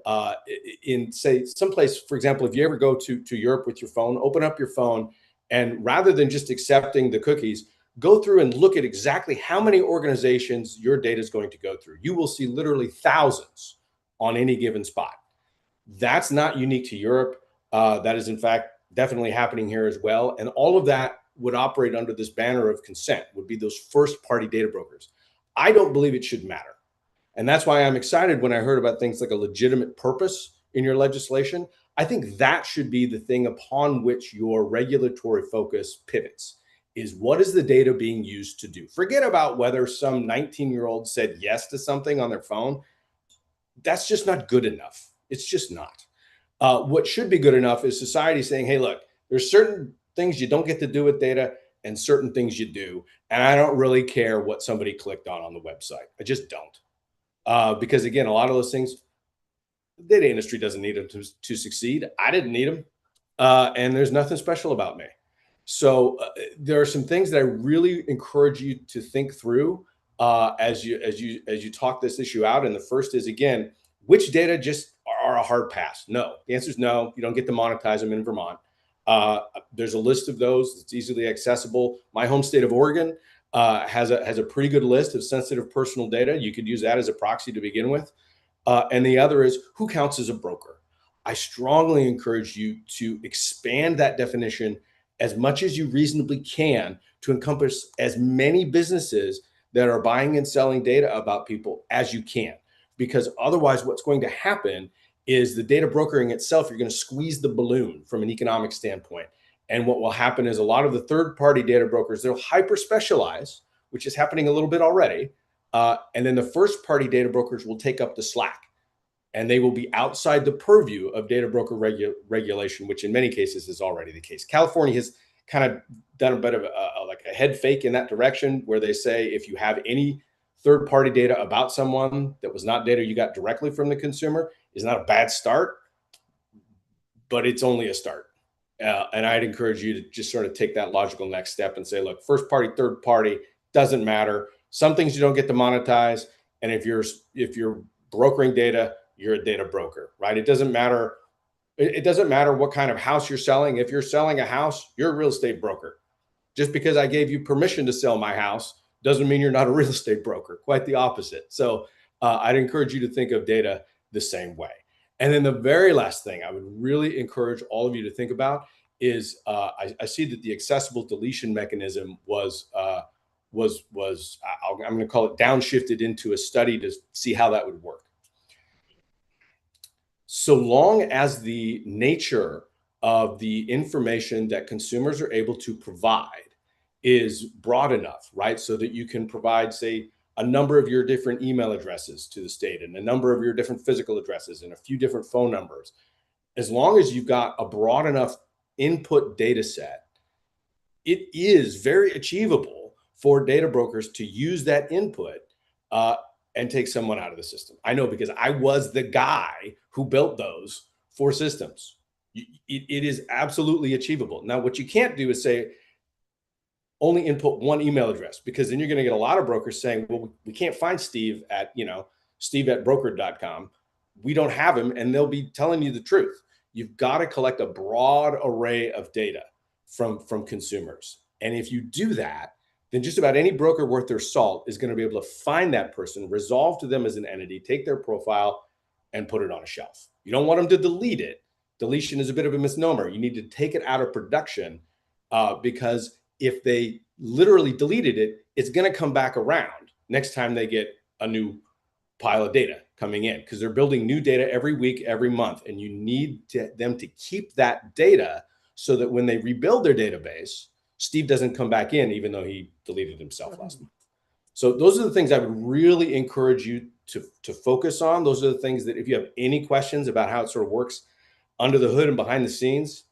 in, say, someplace, for example, if you ever go to Europe with your phone, open up your phone, and rather than just accepting the cookies, go through and look at exactly how many organizations your data is going to go through. You will see literally thousands on any given spot. That's not unique to Europe. That is, in fact, definitely happening here as well. And all of that would operate under this banner of consent, would be those first-party data brokers. I don't believe it should matter. And that's why I'm excited when I heard about things like a legitimate purpose in your legislation. I think that should be the thing upon which your regulatory focus pivots, is what is the data being used to do? Forget about whether some 19-year-old said yes to something on their phone. That's just not good enough. It's just not. What should be good enough is society saying, hey, look, there's certain things you don't get to do with data and certain things you do. And I don't really care what somebody clicked on the website. I just don't. Because again, a lot of those things, the data industry doesn't need them to succeed. I didn't need them. And there's nothing special about me. So there are some things that I really encourage you to think through as you talk this issue out. And the first is, again, which data just are a hard pass? No. The answer is no. You don't get to monetize them in Vermont. There's a list of those that's easily accessible. My home state of Oregon has a pretty good list of sensitive personal data. You could use that as a proxy to begin with. And the other is, who counts as a broker? I strongly encourage you to expand that definition as much as you reasonably can to encompass as many businesses that are buying and selling data about people as you can. Because otherwise what's going to happen is the data brokering itself, you're going to squeeze the balloon from an economic standpoint. And what will happen is a lot of the third-party data brokers, they'll hyper-specialize, which is happening a little bit already. And then the first-party data brokers will take up the slack. And they will be outside the purview of data broker regulation, which in many cases is already the case. California has kind of done a bit of like a head fake in that direction, where they say if you have any third-party data about someone that was not data you got directly from the consumer, is not a bad start, but it's only a start. And I'd encourage you to just sort of take that logical next step and say, look, first party, third party, doesn't matter. Some things you don't get to monetize. And if you're brokering data, you're a data broker, right? It doesn't matter. It doesn't matter what kind of house you're selling. If you're selling a house, you're a real estate broker. Just because I gave you permission to sell my house doesn't mean you're not a real estate broker. Quite the opposite. So I'd encourage you to think of data the same way. And then the very last thing I would really encourage all of you to think about is I see that the accessible deletion mechanism was I'm going to call it downshifted into a study to see how that would work. So long as the nature of the information that consumers are able to provide is broad enough, right? So that you can provide, say, a number of your different email addresses to the state and a number of your different physical addresses and a few different phone numbers. As long as you've got a broad enough input data set, it is very achievable for data brokers to use that input and take someone out of the system. I know, because I was the guy who built those for systems. It is absolutely achievable. Now, what you can't do is say, only input one email address, because then you're going to get a lot of brokers saying, well, we can't find Steve at, steve@brokered.com. We don't have him, and they'll be telling you the truth. You've got to collect a broad array of data from consumers. And if you do that, then just about any broker worth their salt is going to be able to find that person, resolve to them as an entity, take their profile, and put it on a shelf. You don't want them to delete it. Deletion is a bit of a misnomer. You need to take it out of production because if they literally deleted it, it's going to come back around next time they get a new pile of data coming in, because they're building new data every week, every month. And you need them to keep that data so that when they rebuild their database, Steve doesn't come back in, even though he deleted himself last month. So those are the things I would really encourage you to focus on. Those are the things that if you have any questions about how it sort of works under the hood and behind the scenes,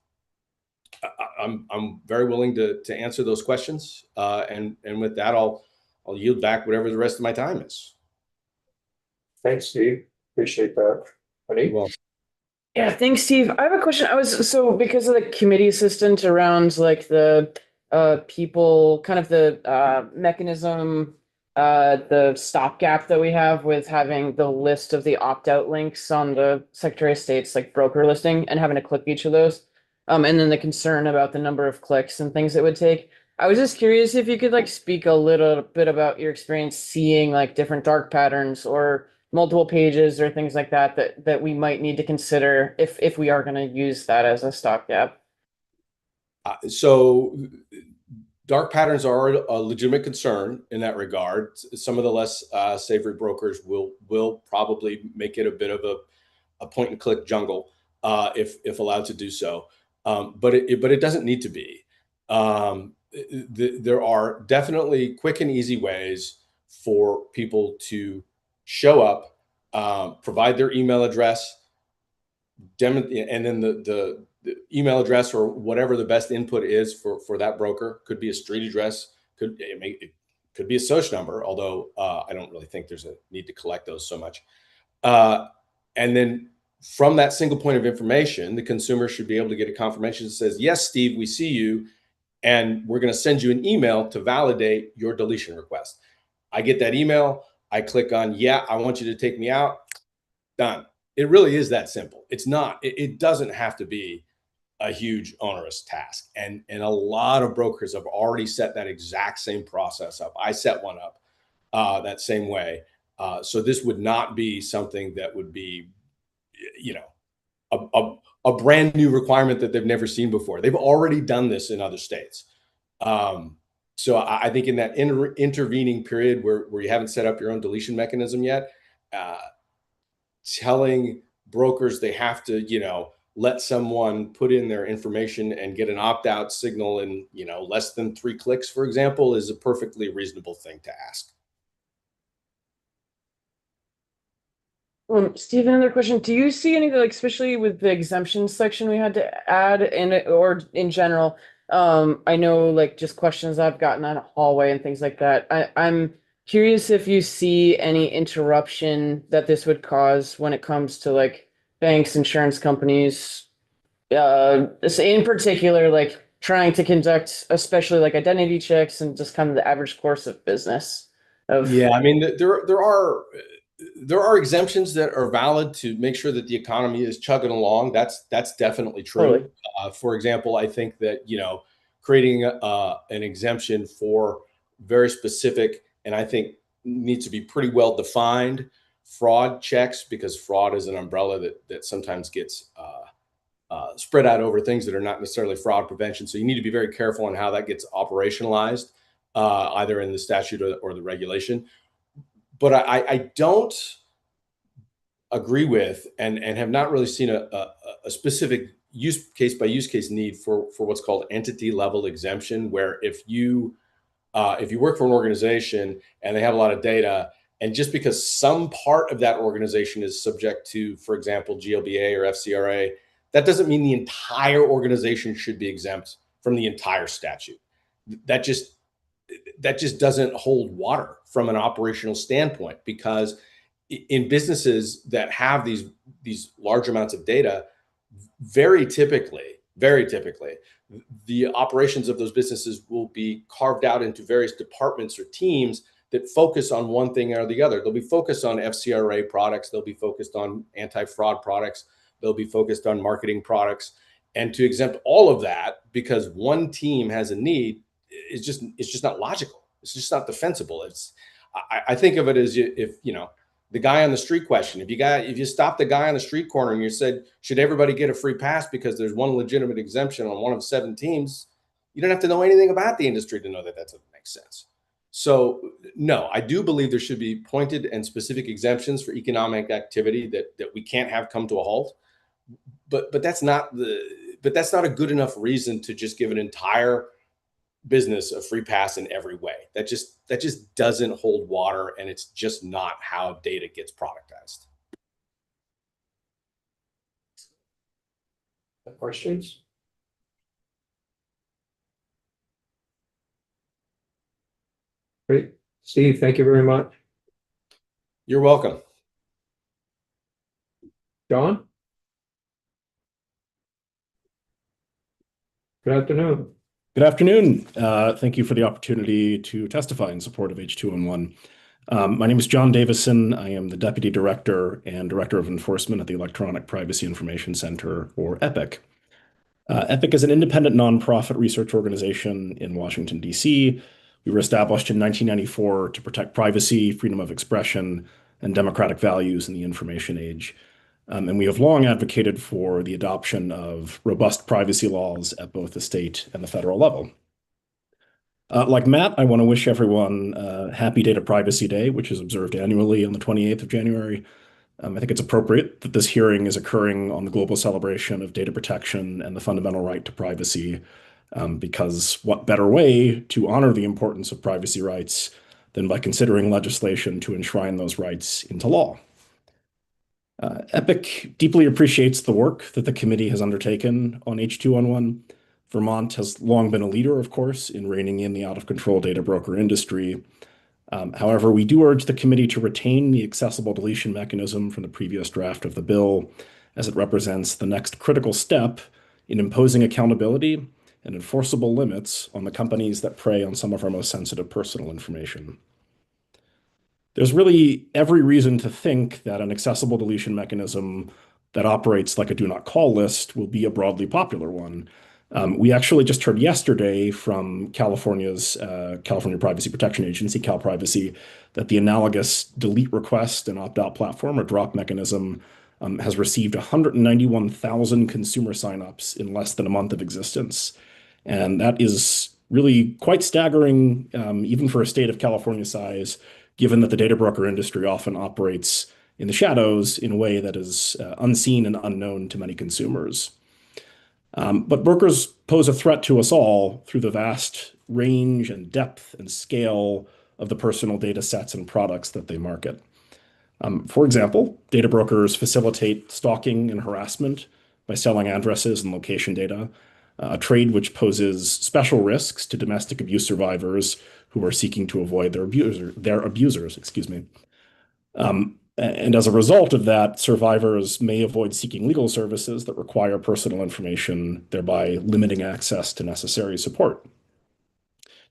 I'm very willing to answer those questions. And with that, I'll yield back whatever the rest of my time is. Thanks, Steve. Appreciate that. Honey? Well, Yeah, thanks, Steve. I have a question. Because of the committee assistant around like the people, kind of the mechanism, the stopgap that we have with having the list of the opt-out links on the Secretary of State's like broker listing and having to click each of those. And then the concern about the number of clicks and things it would take. I was just curious if you could like speak a little bit about your experience seeing like different dark patterns or multiple pages or things like that that we might need to consider if we are going to use that as a stopgap. So dark patterns are a legitimate concern in that regard. Some of the less savory brokers will probably make it a bit of a point and click jungle if allowed to do so. But it doesn't need to be. There are definitely quick and easy ways for people to show up, provide their email address, and then the email address or whatever the best input is for that broker. Could be a street address, it could be a social number, although I don't really think there's a need to collect those so much. And then from that single point of information, the consumer should be able to get a confirmation that says, yes, Steve, we see you, and we're going to send you an email to validate your deletion request. I get that email. I click on, yeah, I want you to take me out. Done. It really is that simple. It's not, it doesn't have to be a huge onerous task. And a lot of brokers have already set that exact same process up. I set one up that same way. So this would not be something that would be, a brand new requirement that they've never seen before. They've already done this in other states. So I think in that intervening period where you haven't set up your own deletion mechanism yet, telling brokers they have to, let someone put in their information and get an opt-out signal in, less than 3 clicks, for example, is a perfectly reasonable thing to ask. Steve, another question. Do you see anything like, especially with the exemptions section we had to add in it or in general? I know like just questions I've gotten on a hallway and things like that. I'm curious if you see any interruption that this would cause when it comes to like banks, insurance companies, in particular, like trying to conduct, especially like identity checks and just kind of the average course of business. Yeah, I mean, there are exemptions that are valid to make sure that the economy is chugging along. That's definitely true. Totally. For example, I think that creating an exemption for very specific, and I think needs to be pretty well defined, fraud checks, because fraud is an umbrella that sometimes gets spread out over things that are not necessarily fraud prevention. So you need to be very careful on how that gets operationalized, either in the statute or the regulation. But I don't agree with and have not really seen a specific use case by use case need for what's called entity level exemption, where if you work for an organization and they have a lot of data, and just because some part of that organization is subject to, for example, GLBA or FCRA, that doesn't mean the entire organization should be exempt from the entire statute. That just doesn't hold water from an operational standpoint, because in businesses that have these large amounts of data, very typically, the operations of those businesses will be carved out into various departments or teams that focus on one thing or the other. They'll be focused on FCRA products. They'll be focused on anti-fraud products. They'll be focused on marketing products. And to exempt all of that because one team has a need, it's just not logical. It's just not defensible. I think of it as if the guy on the street question. If you stop the guy on the street corner and you said, should everybody get a free pass because there's one legitimate exemption on one of 7 teams, you don't have to know anything about the industry to know that doesn't make sense. So no, I do believe there should be pointed and specific exemptions for economic activity that we can't have come to a halt. But that's not a good enough reason to just give an entire business a free pass in every way. That just doesn't hold water, and it's just not how data gets productized. Questions? Great. Steve, thank you very much. You're welcome. John? Good afternoon. Good afternoon. Thank you for the opportunity to testify in support of H2N1. My name is John Davison. I am the Deputy Director and Director of Enforcement at the Electronic Privacy Information Center, or EPIC. EPIC is an independent nonprofit research organization in Washington, D.C. We were established in 1994 to protect privacy, freedom of expression, and democratic values in the information age. And we have long advocated for the adoption of robust privacy laws at both the state and the federal level. Like Matt, I want to wish everyone happy Data Privacy Day, which is observed annually on the 28th of January. I think it's appropriate that this hearing is occurring on the global celebration of data protection and the fundamental right to privacy, because what better way to honor the importance of privacy rights than by considering legislation to enshrine those rights into law. EPIC deeply appreciates the work that the committee has undertaken on H211. Vermont has long been a leader, of course, in reining in the out-of-control data broker industry. However, we do urge the committee to retain the accessible deletion mechanism from the previous draft of the bill, as it represents the next critical step in imposing accountability and enforceable limits on the companies that prey on some of our most sensitive personal information. There's really every reason to think that an accessible deletion mechanism that operates like a do not call list will be a broadly popular one. We actually just heard yesterday from California's California Privacy Protection Agency, CalPrivacy, that the analogous delete request and opt-out platform or drop mechanism has received 191,000 consumer signups in less than a month of existence. And that is really quite staggering, even for a state of California size, given that the data broker industry often operates in the shadows in a way that is unseen and unknown to many consumers. But brokers pose a threat to us all through the vast range and depth and scale of the personal data sets and products that they market. For example, data brokers facilitate stalking and harassment by selling addresses and location data, a trade which poses special risks to domestic abuse survivors who are seeking to avoid their abusers. And as a result of that, survivors may avoid seeking legal services that require personal information, thereby limiting access to necessary support.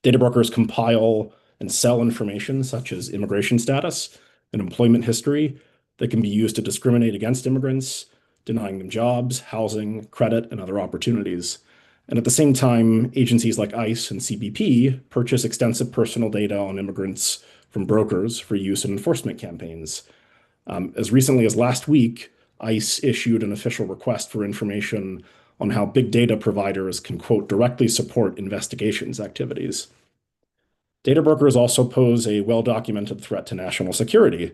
Data brokers compile and sell information such as immigration status and employment history that can be used to discriminate against immigrants, denying them jobs, housing, credit, and other opportunities. And at the same time, agencies like ICE and CBP purchase extensive personal data on immigrants from brokers for use in enforcement campaigns. As recently as last week, ICE issued an official request for information on how big data providers can, quote, directly support investigations activities. Data brokers also pose a well-documented threat to national security.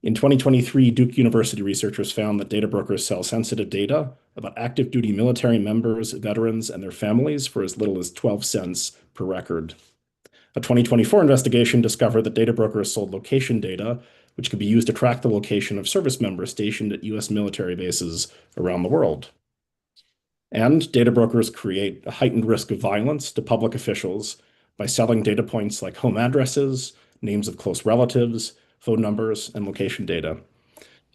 In 2023, Duke University researchers found that data brokers sell sensitive data about active duty military members, veterans, and their families for as little as 12 cents per record. A 2024 investigation discovered that data brokers sold location data, which could be used to track the location of service members stationed at U.S. military bases around the world. And data brokers create a heightened risk of violence to public officials by selling data points like home addresses, names of close relatives, phone numbers, and location data.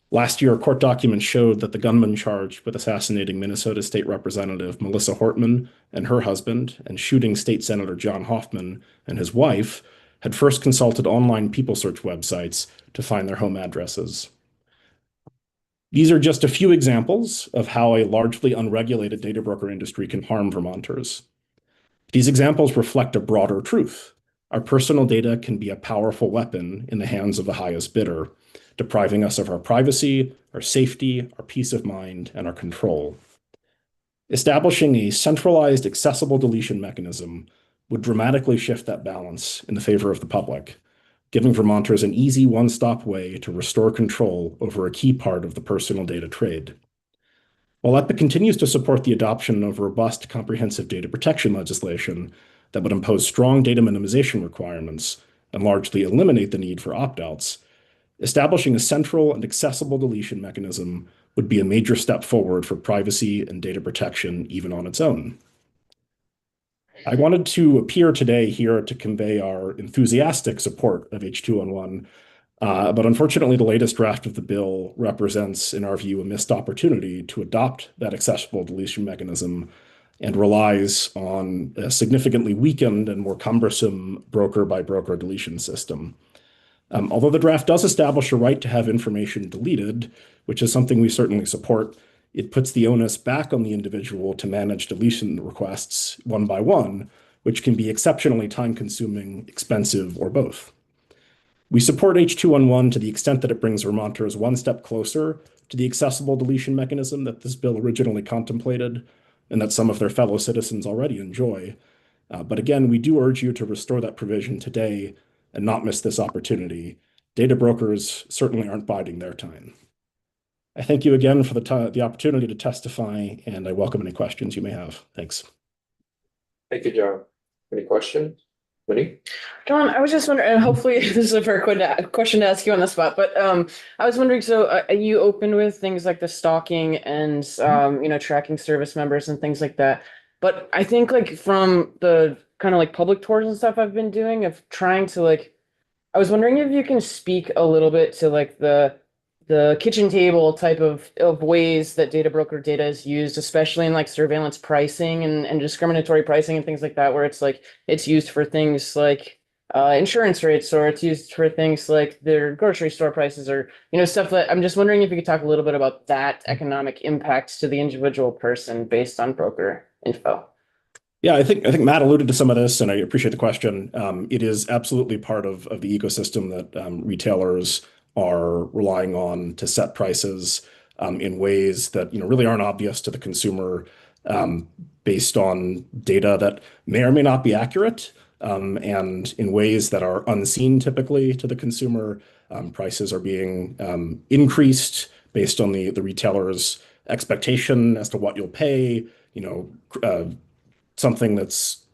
Last year, court documents showed that the gunman charged with assassinating Minnesota State Representative Melissa Hortman and her husband and shooting State Senator John Hoffman and his wife had first consulted online people search websites to find their home addresses. These are just a few examples of how a largely unregulated data broker industry can harm Vermonters. These examples reflect a broader truth. Our personal data can be a powerful weapon in the hands of the highest bidder, depriving us of our privacy, our safety, our peace of mind, and our control. Establishing a centralized, accessible deletion mechanism would dramatically shift that balance in the favor of the public, giving Vermonters an easy one-stop way to restore control over a key part of the personal data trade. While EPIC continues to support the adoption of robust, comprehensive data protection legislation that would impose strong data minimization requirements and largely eliminate the need for opt-outs, establishing a central and accessible deletion mechanism would be a major step forward for privacy and data protection even on its own. I wanted to appear today here to convey our enthusiastic support of H211, but unfortunately the latest draft of the bill represents, in our view, a missed opportunity to adopt that accessible deletion mechanism and relies on a significantly weakened and more cumbersome broker-by-broker deletion system. Although the draft does establish a right to have information deleted, which is something we certainly support, it puts the onus back on the individual to manage deletion requests one by one, which can be exceptionally time-consuming, expensive, or both. We support H211 to the extent that it brings Vermonters one step closer to the accessible deletion mechanism that this bill originally contemplated and that some of their fellow citizens already enjoy. But again, we do urge you to restore that provision today and not miss this opportunity. Data brokers certainly aren't biding their time. I thank you again for the opportunity to testify, and I welcome any questions you may have. Thanks. Thank you, John. Any questions? Winnie? John, I was just wondering, and hopefully this is a fair question to ask you on the spot, but I was wondering, so are you open with things like the stalking and tracking service members and things like that? But I think like from the kind of like public tours and stuff I've been doing of trying to I was wondering if you can speak a little bit to like the kitchen table type of ways that data broker data is used, especially in like surveillance pricing and discriminatory pricing and things like that, where it's like it's used for things like insurance rates, or it's used for things like their grocery store prices, or stuff that I'm just wondering if you could talk a little bit about that economic impact to the individual person based on broker info. Yeah, I think Matt alluded to some of this, and I appreciate the question. It is absolutely part of the ecosystem that retailers are relying on to set prices in ways that really aren't obvious to the consumer, based on data that may or may not be accurate, and in ways that are unseen typically to the consumer. Prices are being increased based on the retailer's expectation as to what you'll pay. Something that's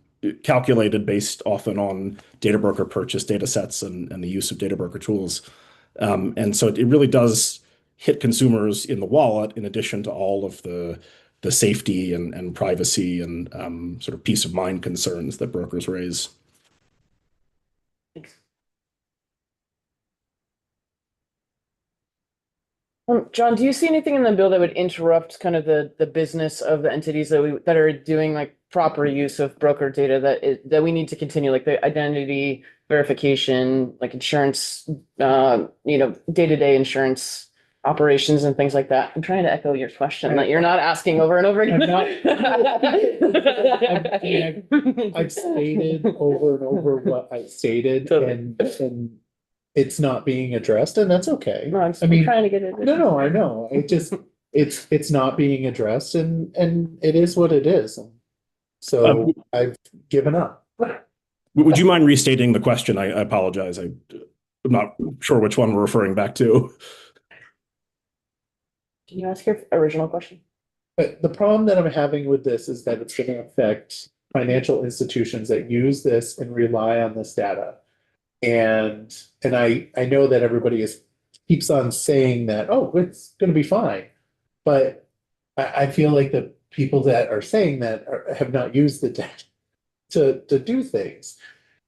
calculated based often on data broker purchase data sets and the use of data broker tools. And so it really does hit consumers in the wallet, in addition to all of the safety and privacy and sort of peace of mind concerns that brokers raise. Thanks. John, do you see anything in the bill that would interrupt kind of the business of the entities that are doing like proper use of broker data that we need to continue, like the identity verification, like insurance, day-to-day insurance operations and things like that? I'm trying to echo your question that you're not asking over and over again. I've stated over and over what I stated, and it's not being addressed, and that's okay. No, I'm trying to get it. No, I know. It's not being addressed, and it is what it is. So I've given up. Would you mind restating the question? I apologize. I'm not sure which one we're referring back to. Can you ask your original question? But the problem that I'm having with this is that it's going to affect financial institutions that use this and rely on this data. And I know that everybody keeps on saying that, oh, it's going to be fine. But I feel like the people that are saying that have not used the data to do things.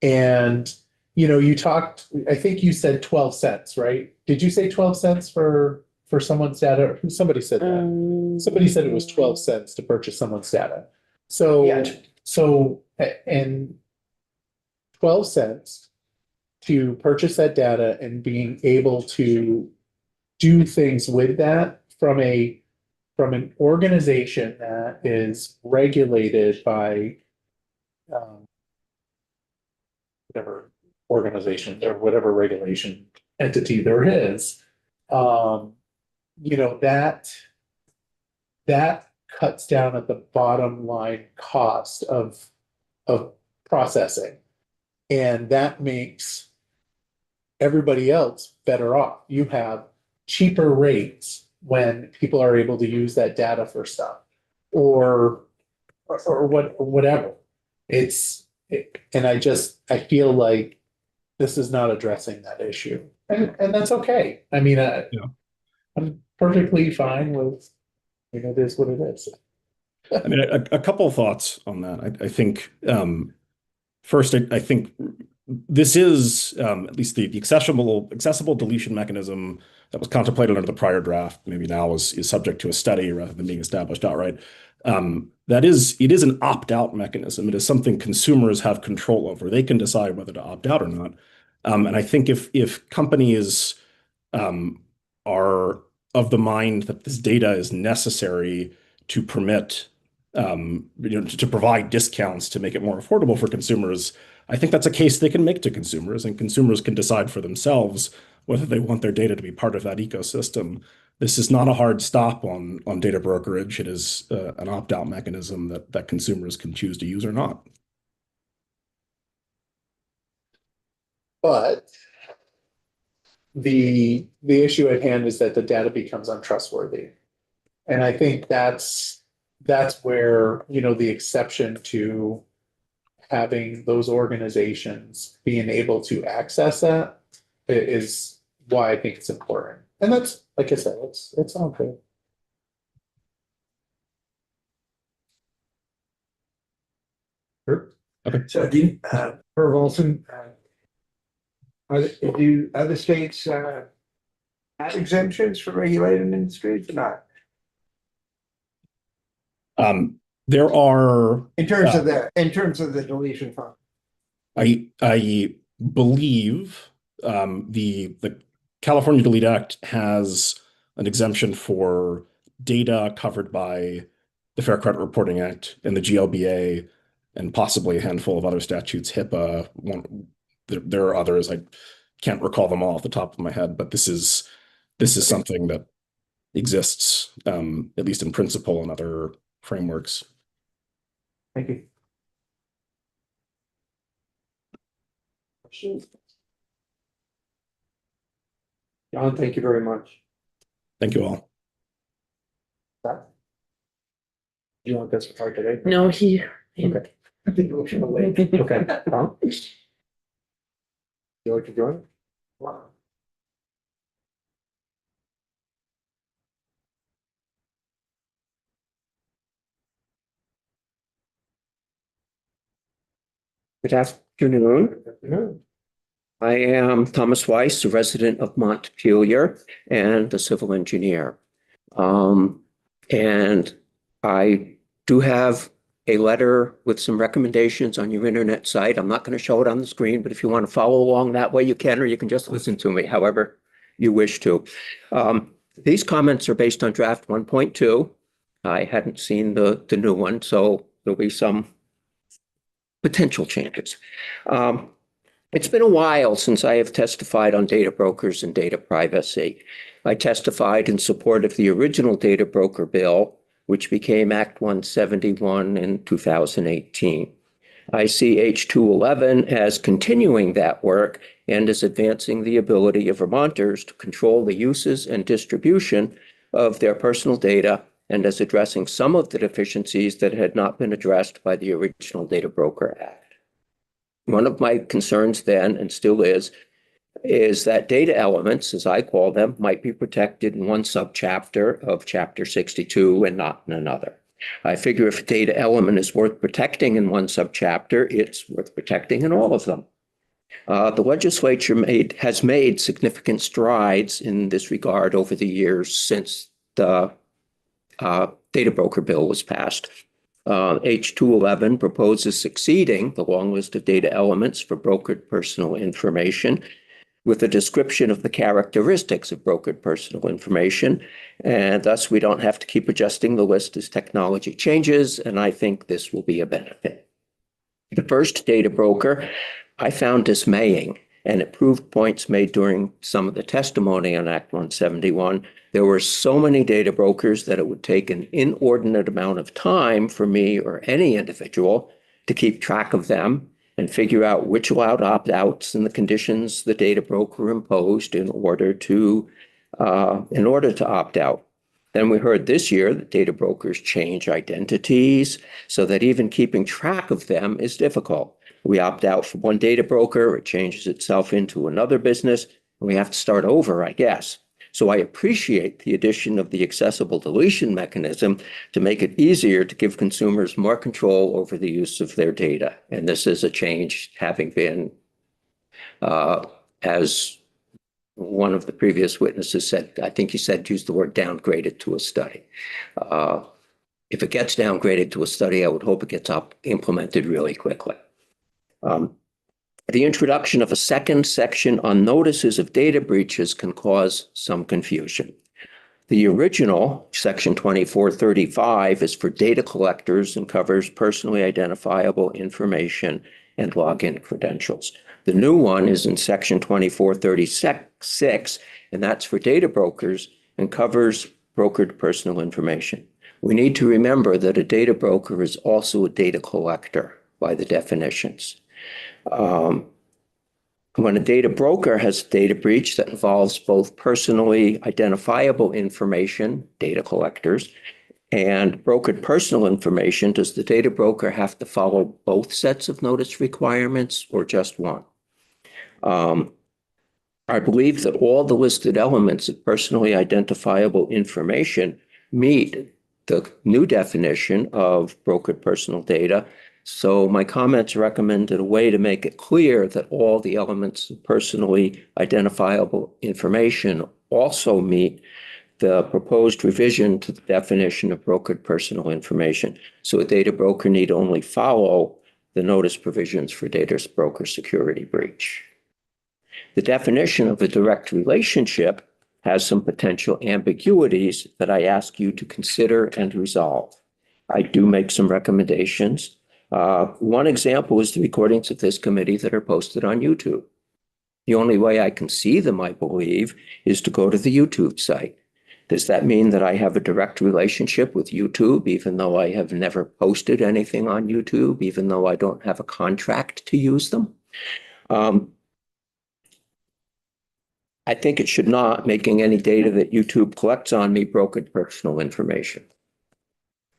And, you talked, I think you said 12 cents, right? Did you say 12 cents for someone's data? Somebody said that. Somebody said it was 12 cents to purchase someone's data. So, yeah. And 12 cents to purchase that data and being able to do things with that from an organization that is regulated by whatever organization or whatever regulation entity there is, that cuts down at the bottom line cost of processing, and that makes everybody else better off. You have cheaper rates when people are able to use that data for stuff, or whatever. And I feel like this is not addressing that issue, and that's okay. I mean, I'm perfectly fine with, it is what it is. I mean, a couple of thoughts on that. I think first, I think this is at least the accessible deletion mechanism that was contemplated under the prior draft, maybe now is subject to a study rather than being established outright. It is an opt-out mechanism. It is something consumers have control over. They can decide whether to opt out or not. And I think if companies are of the mind that this data is necessary to permit, to provide discounts to make it more affordable for consumers, I think that's a case they can make to consumers, and consumers can decide for themselves whether they want their data to be part of that ecosystem. This is not a hard stop on data brokerage. It is an opt-out mechanism that consumers can choose to use or not. But the issue at hand is that the data becomes untrustworthy. And I think that's where, the exception to having those organizations being able to access that is why I think it's important. And that's, like I said, it's okay. Sure. So do, Herb Olson, do other states, have exemptions for regulated industries or not? There are, In terms of the deletion fund? I believe, the California Delete Act has an exemption for data covered by the Fair Credit Reporting Act and the GLBA, and possibly a handful of other statutes, HIPAA. There are others. I can't recall them all off the top of my head, but this is something that exists, at least in principle, in other frameworks. Thank you. John, thank you very much. Thank you all. Do you want this part today? No, he. Okay. I think we'll show away. Okay, Tom? You like to join? Good afternoon. No. I am Thomas Weiss, a resident of Montpelier and a civil engineer. And I do have a letter with some recommendations on your internet site. I'm not going to show it on the screen, but if you want to follow along that way, you can, or you can just listen to me, however you wish to. These comments are based on draft 1.2. I hadn't seen the new one, so there'll be some potential changes. It's been a while since I have testified on data brokers and data privacy. I testified in support of the original data broker bill, which became Act 171 in 2018. I see H211 as continuing that work and as advancing the ability of Vermonters to control the uses and distribution of their personal data, and as addressing some of the deficiencies that had not been addressed by the original Data Broker Act. One of my concerns then, and still is that data elements, as I call them, might be protected in one subchapter of Chapter 62 and not in another. I figure if a data element is worth protecting in one subchapter, it's worth protecting in all of them. The legislature has made significant strides in this regard over the years since the data broker bill was passed. H211 proposes succeeding the long list of data elements for brokered personal information with a description of the characteristics of brokered personal information. And thus, we don't have to keep adjusting the list as technology changes. And I think this will be a benefit. The first data broker I found dismaying, and it proved points made during some of the testimony on Act 171. There were so many data brokers that it would take an inordinate amount of time for me or any individual to keep track of them and figure out which allowed opt-outs and the conditions the data broker imposed in order to opt out. Then we heard this year that data brokers change identities so that even keeping track of them is difficult. We opt out from one data broker, it changes itself into another business, and we have to start over, I guess. So I appreciate the addition of the accessible deletion mechanism to make it easier to give consumers more control over the use of their data. And this is a change having been, as one of the previous witnesses said, I think he said, use the word downgraded to a study. If it gets downgraded to a study, I would hope it gets implemented really quickly. The introduction of a second section on notices of data breaches can cause some confusion. The original, section 2435, is for data collectors and covers personally identifiable information and login credentials. The new one is in section 2436, and that's for data brokers and covers brokered personal information. We need to remember that a data broker is also a data collector by the definitions. When a data broker has a data breach that involves both personally identifiable information, data collectors, and brokered personal information, does the data broker have to follow both sets of notice requirements or just one? I believe that all the listed elements of personally identifiable information meet the new definition of brokered personal data. So my comments recommended a way to make it clear that all the elements of personally identifiable information also meet the proposed revision to the definition of brokered personal information. So a data broker need only follow the notice provisions for data broker security breach. The definition of a direct relationship has some potential ambiguities that I ask you to consider and resolve. I do make some recommendations. One example is the recordings of this committee that are posted on YouTube. The only way I can see them, I believe, is to go to the YouTube site. Does that mean that I have a direct relationship with YouTube, even though I have never posted anything on YouTube, even though I don't have a contract to use them? I think it should not, making any data that YouTube collects on me brokered personal information.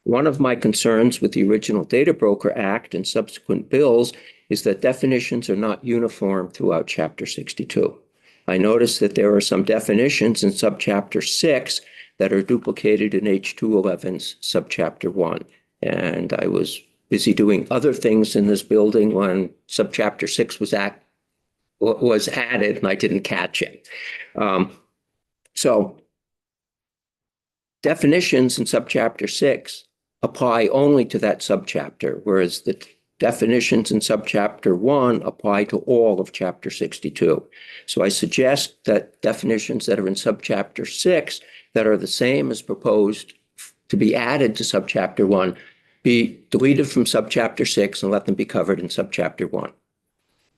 One of my concerns with the original Data Broker Act and subsequent bills is that definitions are not uniform throughout Chapter 62. I noticed that there are some definitions in Subchapter 6 that are duplicated in H211's Subchapter 1. And I was busy doing other things in this building when Subchapter 6 was added, and I didn't catch it. So definitions in Subchapter 6 apply only to that subchapter, whereas the definitions in Subchapter 1 apply to all of Chapter 62. So I suggest that definitions that are in Subchapter 6 that are the same as proposed to be added to Subchapter 1 be deleted from Subchapter 6 and let them be covered in Subchapter 1.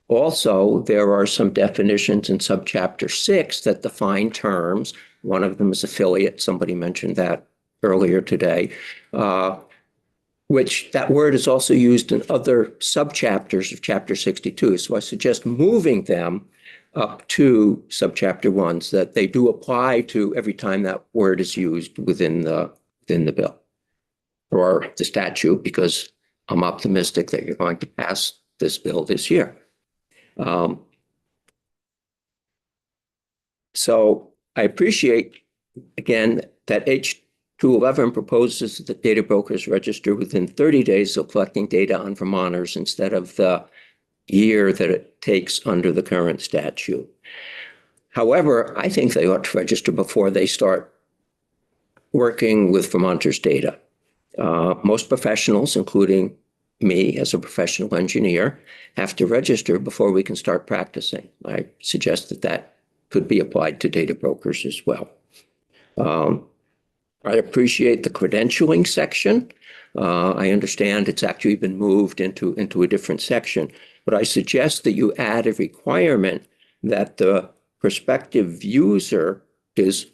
Also, there are some definitions in Subchapter 6 that define terms. One of them is affiliate. Somebody mentioned that earlier today, which that word is also used in other subchapters of Chapter 62. So I suggest moving them up to Subchapter 1 so that they do apply to every time that word is used within the bill or the statute, because I'm optimistic that you're going to pass this bill this year. So I appreciate, again, that H211 proposes that data brokers register within 30 days of collecting data on Vermonters instead of the year that it takes under the current statute. However, I think they ought to register before they start working with Vermonters' data. Most professionals, including me as a professional engineer, have to register before we can start practicing. I suggest that that could be applied to data brokers as well. I appreciate the credentialing section. I understand it's actually been moved into a different section, but I suggest that you add a requirement that the prospective user is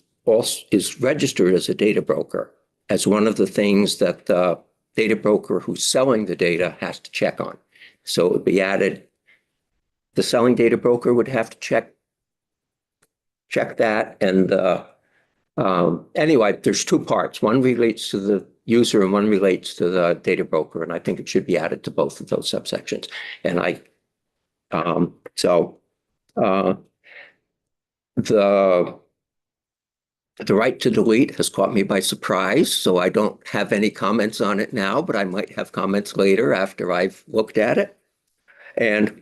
registered as a data broker, as one of the things that the data broker who's selling the data has to check on. So it would be added. The selling data broker would have to check that. And anyway, there's two parts. One relates to the user and one relates to the data broker. And I think it should be added to both of those subsections. And the right to delete has caught me by surprise, so I don't have any comments on it now, but I might have comments later after I've looked at it. And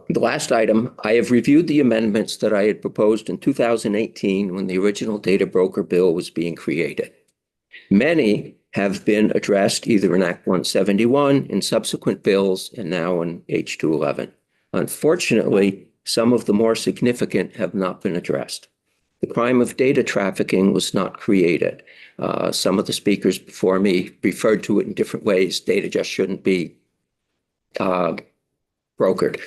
the last item, I have reviewed the amendments that I had proposed in 2018 when the original data broker bill was being created. Many have been addressed either in Act 171, in subsequent bills, and now in H211. Unfortunately, some of the more significant have not been addressed. the crime of data trafficking was not created. Some of the speakers before me referred to it in different ways. Data just shouldn't be brokered.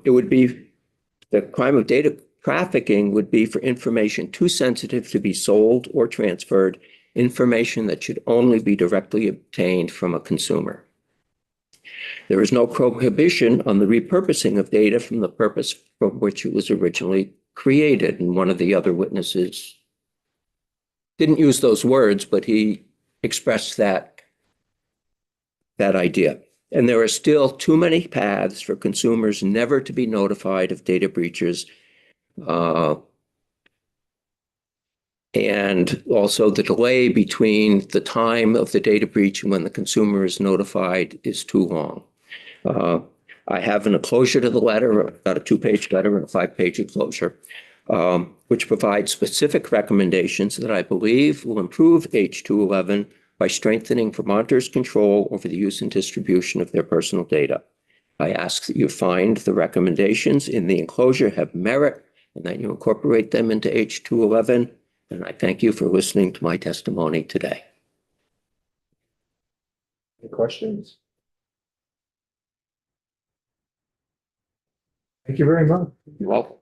It would be, the crime of data trafficking would be for information too sensitive to be sold or transferred, information that should only be directly obtained from a consumer. There is no prohibition on the repurposing of data from the purpose for which it was originally created. And one of the other witnesses didn't use those words, but he expressed that idea. And there are still too many paths for consumers never to be notified of data breaches. And also the delay between the time of the data breach and when the consumer is notified is too long. I have an enclosure to the letter, about a 2-page letter and a 5-page enclosure, which provides specific recommendations that I believe will improve H211 by strengthening Vermonters' control over the use and distribution of their personal data. I ask that you find the recommendations in the enclosure have merit and that you incorporate them into H211. And I thank you for listening to my testimony today. Any questions? Thank you very much. You're welcome.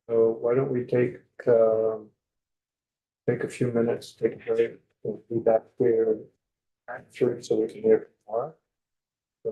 So why don't we take a few minutes, take a break, and be back here at 3 so we can hear from Laura.